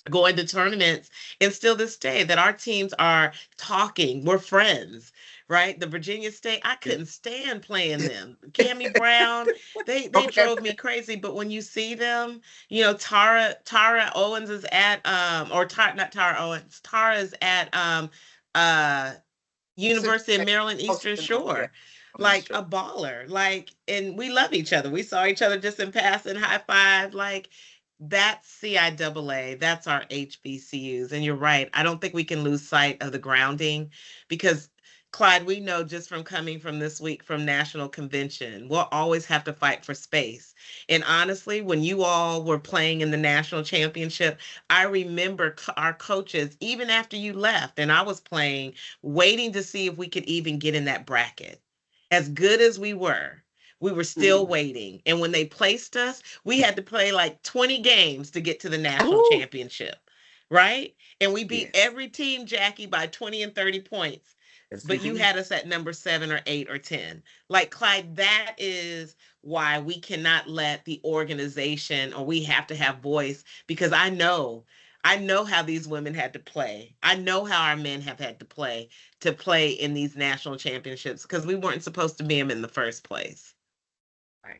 going to tournaments, and still this day that our teams are talking. We're friends, right? The Virginia State, I couldn't stand playing them. Cammie Brown, they drove me crazy. But when you see them, Tara Owens is at not Tara Owens, Tara's at University of Maryland Eastern Shore, like a baller, like, and we love each other. We saw each other just in passing, high five, like, that's CIAA, that's our HBCUs. And you're right, I don't think we can lose sight of the grounding, because Clyde, we know just from coming from this week from National Convention, we'll always have to fight for space. And honestly, when you all were playing in the national championship, I remember our coaches, even after you left and I was playing, waiting to see if we could even get in that bracket. As good as we were still waiting. And when they placed us, we had to play like 20 games to get to the national championship, right? And we beat every team, Jacqie, by 20 and 30 points. But you had us at number 7 or 8 or 10. Like, Clyde, that is why we cannot let the organization, or we have to have voice, because I know how these women had to play. I know how our men have had to play in these national championships, because we weren't supposed to be them in the first place.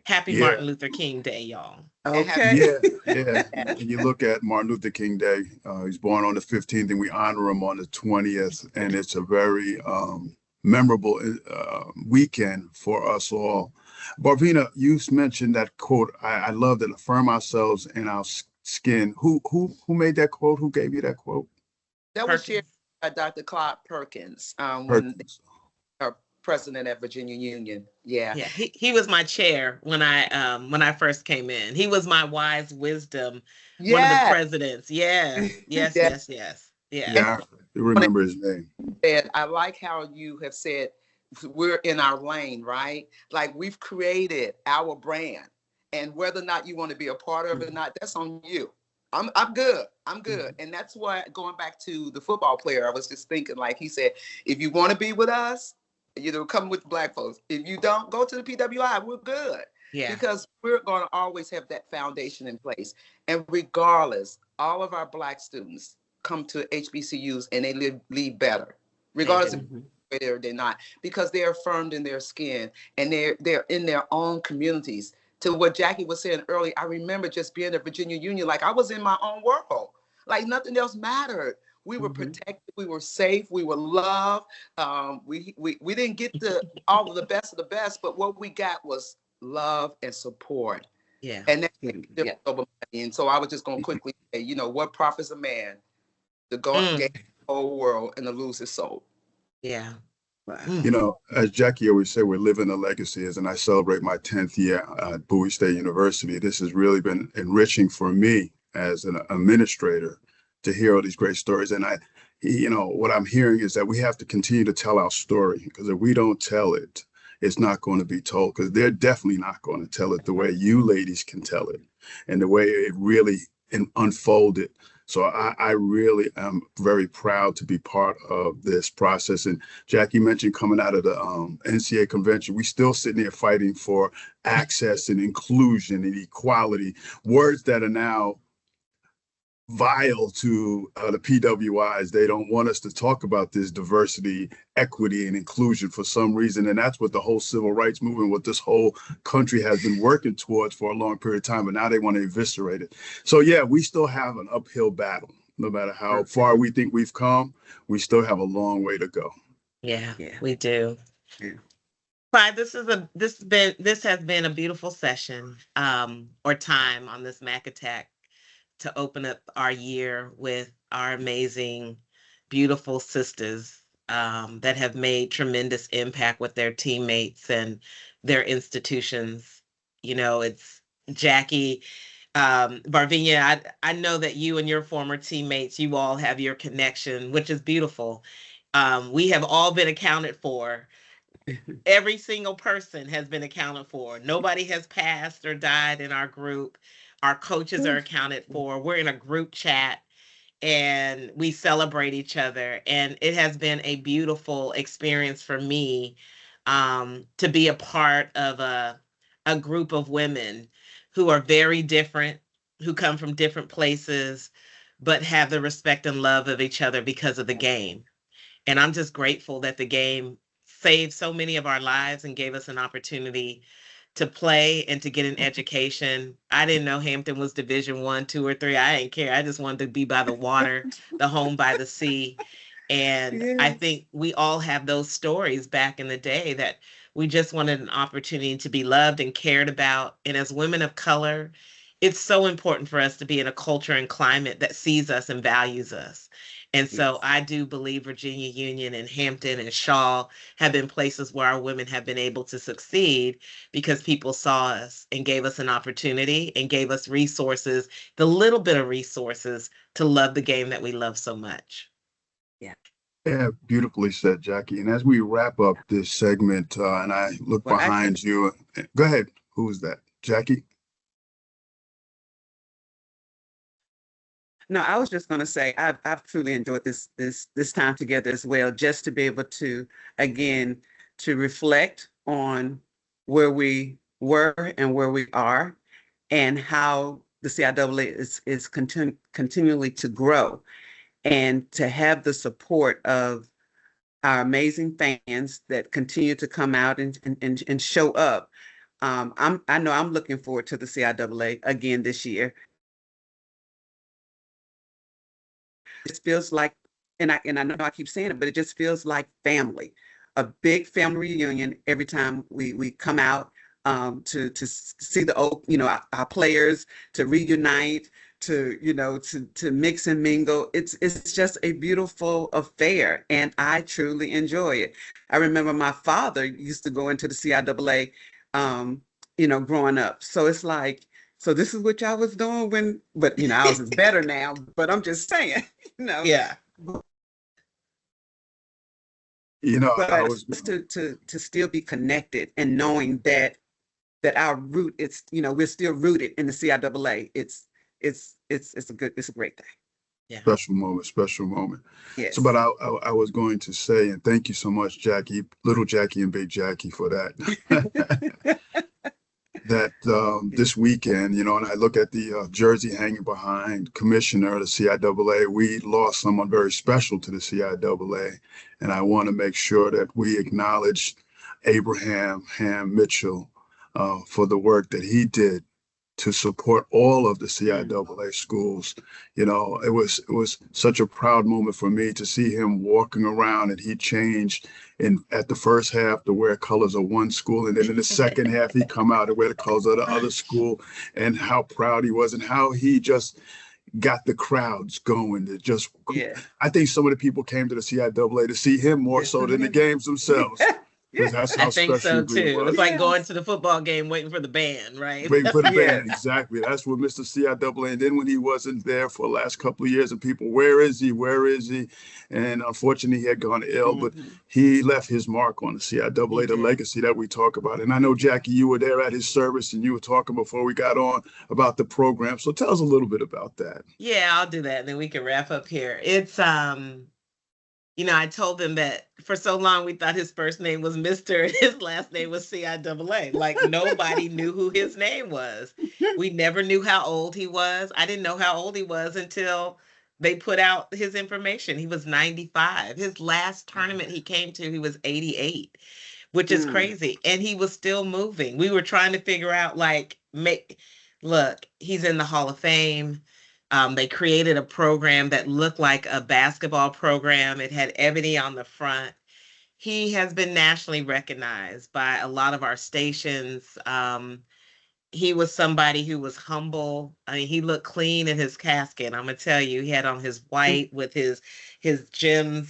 Happy Yeah. Martin Luther King Day, y'all. Okay. Yeah. And you look at Martin Luther King Day, he's born on the 15th and we honor him on the 20th. And it's a very memorable weekend for us all. Barvenia, you mentioned that quote. I love that, affirm ourselves in our skin. Who made that quote? Who gave you that quote? That was shared Perkins. by Dr. Clyde Perkins when Perkins. our president at Virginia Union. Yeah. Yeah, he was my chair when I first came in. He was my wise wisdom, one of the Yeah. presidents. Yes, yes, Yeah. yes, yes. Yeah. Yeah, I remember his name. And I like how you have said we're in our lane, right? Like we've created our brand. And whether or not you want to be a part of it or not, that's on you. I'm good. I'm good. And that's why, going back to the football player, I was just thinking, like he said, if you want to be with us, you know, come with the black folks. If you don't, go to the PWI. We're good. Yeah. Because we're going to always have that foundation in place. And regardless, all of our black students come to HBCUs and they leave better, regardless if they're not, because they're affirmed in their skin and they're in their own communities. To what Jacqie was saying earlier, I remember just being at Virginia Union, like I was in my own world, like nothing else mattered. We were protected, we were safe, we were loved. We didn't get all of the best, but what we got was love and support. Yeah. And that's different over money. And so I was just going to quickly say, you know, what profits a man to go and gain the whole world and to lose his soul? Yeah. You know, as Jacqie always said, we're living a legacy. As and I celebrate my 10th year at Bowie State University. This has really been enriching for me as an administrator to hear all these great stories. And you know, what I'm hearing is that we have to continue to tell our story, because if we don't tell it, it's not going to be told, because they're definitely not going to tell it the way you ladies can tell it and the way it really unfolded. So I really am very proud to be part of this process. And Jacqie mentioned coming out of the NCAA convention, we still sitting there fighting for access and inclusion and equality, words that are now vile to the PWIs. They don't want us to talk about this diversity, equity, and inclusion for some reason. And that's what the whole civil rights movement, what this whole country has been working towards for a long period of time, but now they want to eviscerate it. So yeah, we still have an uphill battle. No matter how far we think we've come, we still have a long way to go. Yeah, we do. Clyde, this has been a beautiful session or time on this Mac Attack to open up our year with our amazing, beautiful sisters that have made tremendous impact with their teammates and their institutions. You know, it's Jacqie, Barvenia. I know that you and your former teammates, you all have your connection, which is beautiful. We have all been accounted for. Every single person has been accounted for. Nobody has passed or died in our group. Our coaches are accounted for. We're in a group chat and we celebrate each other. And it has been a beautiful experience for me to be a part of a group of women who are very different, who come from different places, but have the respect and love of each other because of the game. And I'm just grateful that the game saved so many of our lives and gave us an opportunity to play and to get an education. I didn't know Hampton was Division 1, 2, or 3. I didn't care. I just wanted to be by the water, the home by the sea. And I think we all have those stories back in the day that we just wanted an opportunity to be loved and cared about. And as women of color, it's so important for us to be in a culture and climate that sees us and values us. And so I do believe Virginia Union and Hampton and Shaw have been places where our women have been able to succeed because people saw us and gave us an opportunity and gave us resources, the little bit of resources to love the game that we love so much. Yeah, beautifully said, Jacqie. And as we wrap up this segment, and I look behind you, go ahead. Who is that? Jacqie? No, I was just going to say I've truly enjoyed this time together as well, just to be able to, again, to reflect on where we were and where we are and how the CIAA is continually to grow, and to have the support of our amazing fans that continue to come out and show up I know I'm looking forward to the CIAA again this year. It feels like, and I know I keep saying it, but it just feels like family, a big family reunion every time we come out to see the old, our players, to reunite, to mix and mingle. It's just a beautiful affair, and I truly enjoy it. I remember my father used to go into the CIAA, growing up. So it's like, so this is what y'all was doing but ours is better now, but I'm just saying, Yeah. But I was to still be connected and knowing that our root, it's, we're still rooted in the CIAA. It's a great thing. Yeah. Special moment. Yes. So, but I was going to say, and thank you so much, Jacqie, little Jacqie and big Jacqie, for that. That this weekend, and I look at the jersey hanging behind Commissioner of the CIAA. We lost someone very special to the CIAA, and I want to make sure that we acknowledge Abraham Ham Mitchell for the work that he did to support all of the CIAA schools. It was such a proud moment for me to see him walking around, and he changed at the first half to wear colors of one school, and then in the second half he come out and wear the colors of the other school, and how proud he was and how he just got the crowds going. I think some of the people came to the CIAA to see him more so than the games themselves. That's how I think so too. It was like going to the football game waiting for the band, right? Waiting for the band, exactly. That's what Mr. CIAA. And then when he wasn't there for the last couple of years, and people, where is he? Where is he? And unfortunately, he had gone ill, but he left his mark on the CIAA, the legacy that we talk about. And I know, Jacqie, you were there at his service, and you were talking before we got on about the program. So tell us a little bit about that. Yeah, I'll do that, and then we can wrap up here. It's I told them that for so long we thought his first name was Mr. and his last name was CIAA. Like nobody knew who his name was. We never knew how old he was. I didn't know how old he was until they put out his information. He was 95. His last tournament he came to, he was 88, which is crazy. And he was still moving. We were trying to figure out, look, he's in the Hall of Fame. They created a program that looked like a basketball program. It had ebony on the front. He has been nationally recognized by a lot of our stations. He was somebody who was humble. I mean, he looked clean in his casket. I'm gonna tell you, he had on his white with his gems.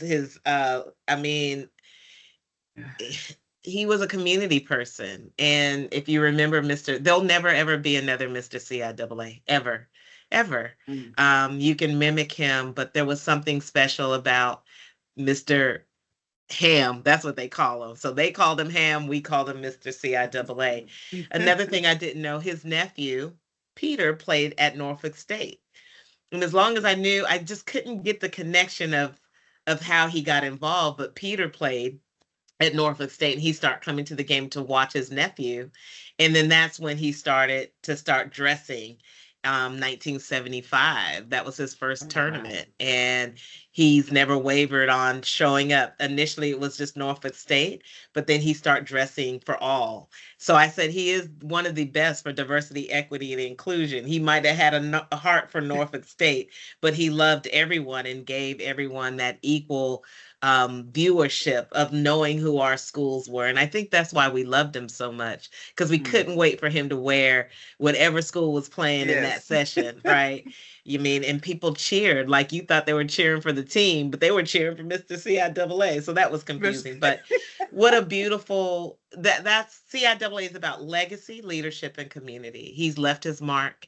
He was a community person. And if you remember, there'll never ever be another Mr. CIAA, ever. You can mimic him, but there was something special about Mr. Ham. That's what they call him. So they called him Ham. We called him Mr. CIAA. Another thing I didn't know, his nephew, Peter, played at Norfolk State. And as long as I knew, I just couldn't get the connection of how he got involved. But Peter played at Norfolk State, and he started coming to the game to watch his nephew. And then that's when he started dressing. 1975. That was his first tournament, and he's never wavered on showing up. Initially, it was just Norfolk State, but then he started dressing for all. So I said he is one of the best for diversity, equity, and inclusion. He might have had a heart for Norfolk State, but he loved everyone and gave everyone that equal viewership of knowing who our schools were. And I think that's why we loved him so much, because we couldn't wait for him to wear whatever school was playing in that session, right? And people cheered, like you thought they were cheering for the team, but they were cheering for Mr. CIAA. So that was confusing. But what a beautiful, that's CIAA is about legacy, leadership, and community. He's left his mark.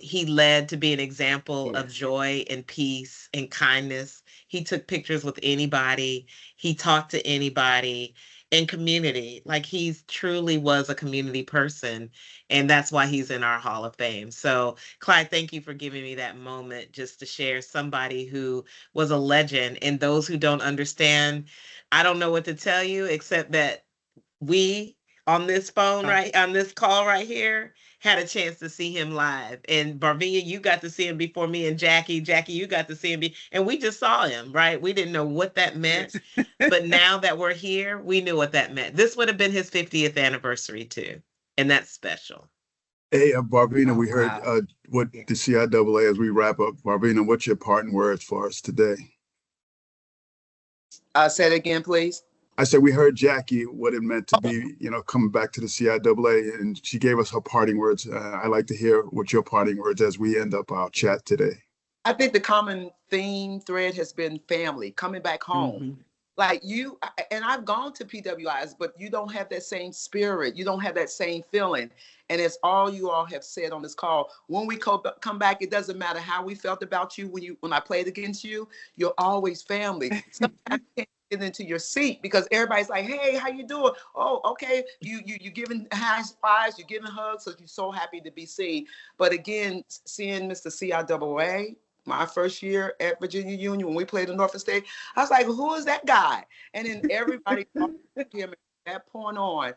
He led to be an example of joy and peace and kindness. He took pictures with anybody. He talked to anybody, and community. Like, he truly was a community person, and that's why he's in our Hall of Fame. So, Clyde, thank you for giving me that moment just to share somebody who was a legend. And those who don't understand, I don't know what to tell you, except that we on this phone, on this call right here, had a chance to see him live. And Barvenia, you got to see him before me, and Jacqie, you got to see him, and we just saw him, right? We didn't know what that meant, but now that we're here, we knew what that meant. This would have been his 50th anniversary too. And that's special. Hey, Barvina, Oh, we heard wow. what Yeah. the CIAA as we wrap up. Barvina, what's your parting words for us today? Say it again, please. I said we heard Jacqie what it meant to be, coming back to the CIAA, and she gave us her parting words. I'd like to hear what your parting words as we end up our chat today. I think the common theme thread has been family, coming back home. Mhm. Like you, and I've gone to PWIs, but you don't have that same spirit. You don't have that same feeling. And it's all you all have said on this call. When we come back, it doesn't matter how we felt about you when I played against you. You're always family. Sometimes you can't get into your seat because everybody's like, "Hey, how you doing? Oh, okay." You giving high fives, you're giving hugs, so you're so happy to be seen. But again, seeing Mr. CIAA, my first year at Virginia Union when we played in Norfolk State, I was like, who is that guy? And then everybody talked to him. At that point on,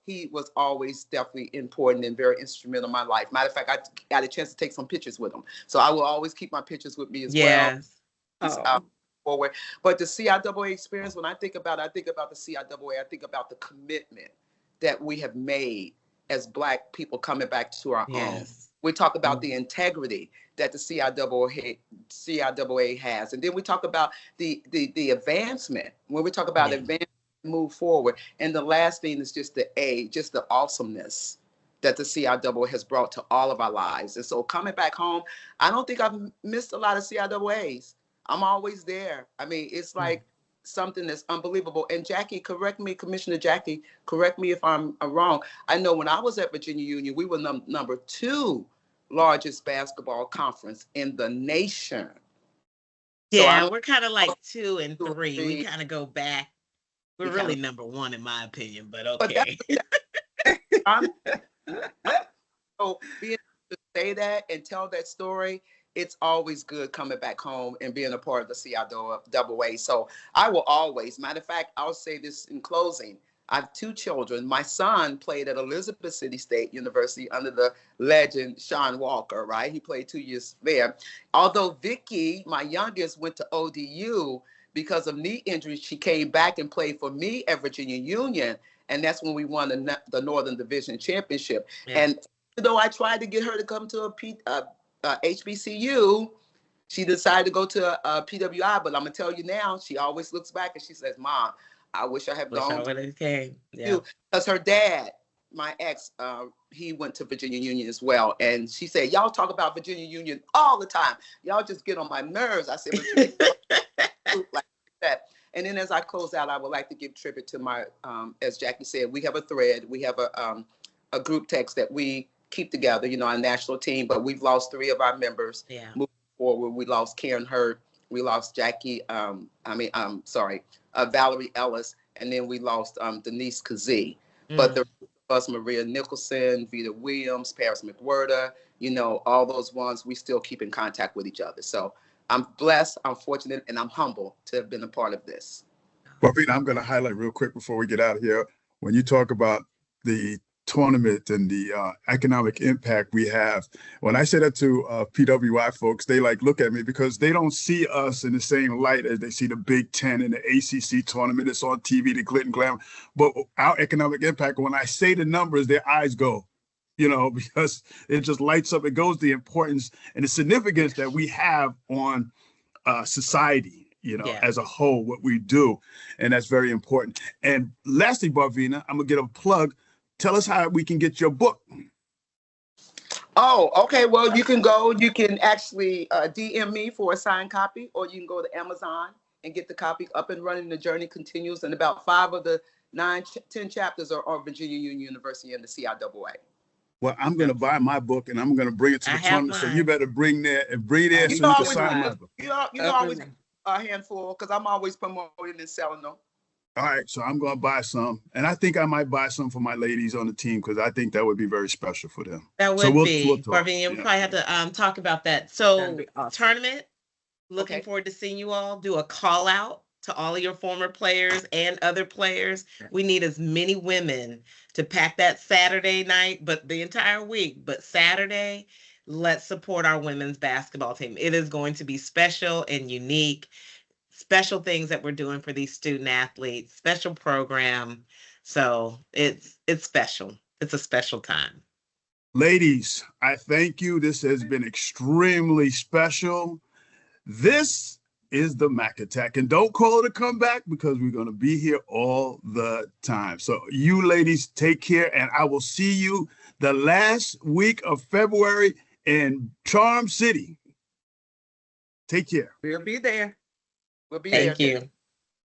he was always definitely important and very instrumental in my life. Matter of fact, I got a chance to take some pictures with him. So I will always keep my pictures with me as well. Yes. Oh. Forward. But the CIAA experience, when I think about it, I think about the CIAA, I think about the commitment that we have made as Black people coming back to our own. Yes. We talk about the integrity that the CIAA has. And then we talk about the advancement. When we talk about advancement, move forward. And the last thing is just just the awesomeness that the CIAA has brought to all of our lives. And so coming back home, I don't think I've missed a lot of CIAAs. I'm always there. I mean, it's like something that's unbelievable. And Jacqie, correct me, Commissioner Jacqie, correct me if I'm wrong. I know when I was at Virginia Union, we were number 2 largest basketball conference in the nation. Yeah, So we're kind of like 2 and 3. We kind of go back. We're really number 1 in my opinion, but okay. So being able to say that and tell that story, it's always good coming back home and being a part of the CIAA. So I will always, matter of fact, I'll say this in closing. I have 2 children. My son played at Elizabeth City State University under the legend Sean Walker, right? He played 2 years there. Although Vicky, my youngest, went to ODU because of knee injuries, she came back and played for me at Virginia Union. And that's when we won the Northern Division Championship. Yeah. And though I tried to get her to come to a HBCU, she decided to go to a PWI. But I'm going to tell you now, she always looks back and she says, "Mom, I wish I had gone to came." Yeah. Because her dad, my ex, he went to Virginia Union as well. And she said, "Y'all talk about Virginia Union all the time. Y'all just get on my nerves." I said, like that. And then as I close out, I would like to give tribute to my, as Jacqie said, we have a thread. We have a group text that we keep together, our national team, but we've lost 3 of our members. Yeah. Moving forward, we lost Karen Hurt, we lost Jacqie, Valerie Ellis, and then we lost Denise Kazee. But the rest of us, Maria Nicholson, Vita Williams, Paris McWhirter, all those ones, we still keep in contact with each other. So I'm blessed, I'm fortunate, and I'm humble to have been a part of this. Barvina, I'm going to highlight real quick before we get out of here. When you talk about the tournament and the economic impact we have, when I say that to PWI folks, they look at me because they don't see us in the same light as they see the Big Ten and the ACC tournament. It's on TV, the glit and glamour. But our economic impact, when I say the numbers, their eyes go, because it just lights up. It goes the importance and the significance that we have on society, as a whole, what we do. And that's very important. And lastly, Barvina, I'm going to get a plug. Tell us how we can get your book. Oh, okay. Well, you can actually DM me for a signed copy, or you can go to Amazon and get the copy. Up and Running, The Journey Continues. And about 5 of the 10 chapters are on Virginia Union University and the CIAA. Well, I'm going to buy my book and I'm going to bring it to the tournament. So you better bring there so you can sign my book. Always a handful because I'm always promoting and selling them. All right, so I'm going to buy some. And I think I might buy some for my ladies on the team because I think that would be very special for them. That would be. Barvenia, we'll probably have to talk about that. So awesome. Tournament, looking forward to seeing you all. Do a call out to all of your former players and other players. We need as many women to pack that Saturday night, but the entire week. But Saturday, let's support our women's basketball team. It is going to be special and unique. Special things that we're doing for these student athletes, special program. So it's special. it's a special time. Ladies, I thank you. This has been extremely special. This is the Mac Attack. And don't call it a comeback because we're going to be here all the time. So you ladies take care, and I will see you the last week of February in Charm City. Take care. We'll be there. We'll be Thank there. you.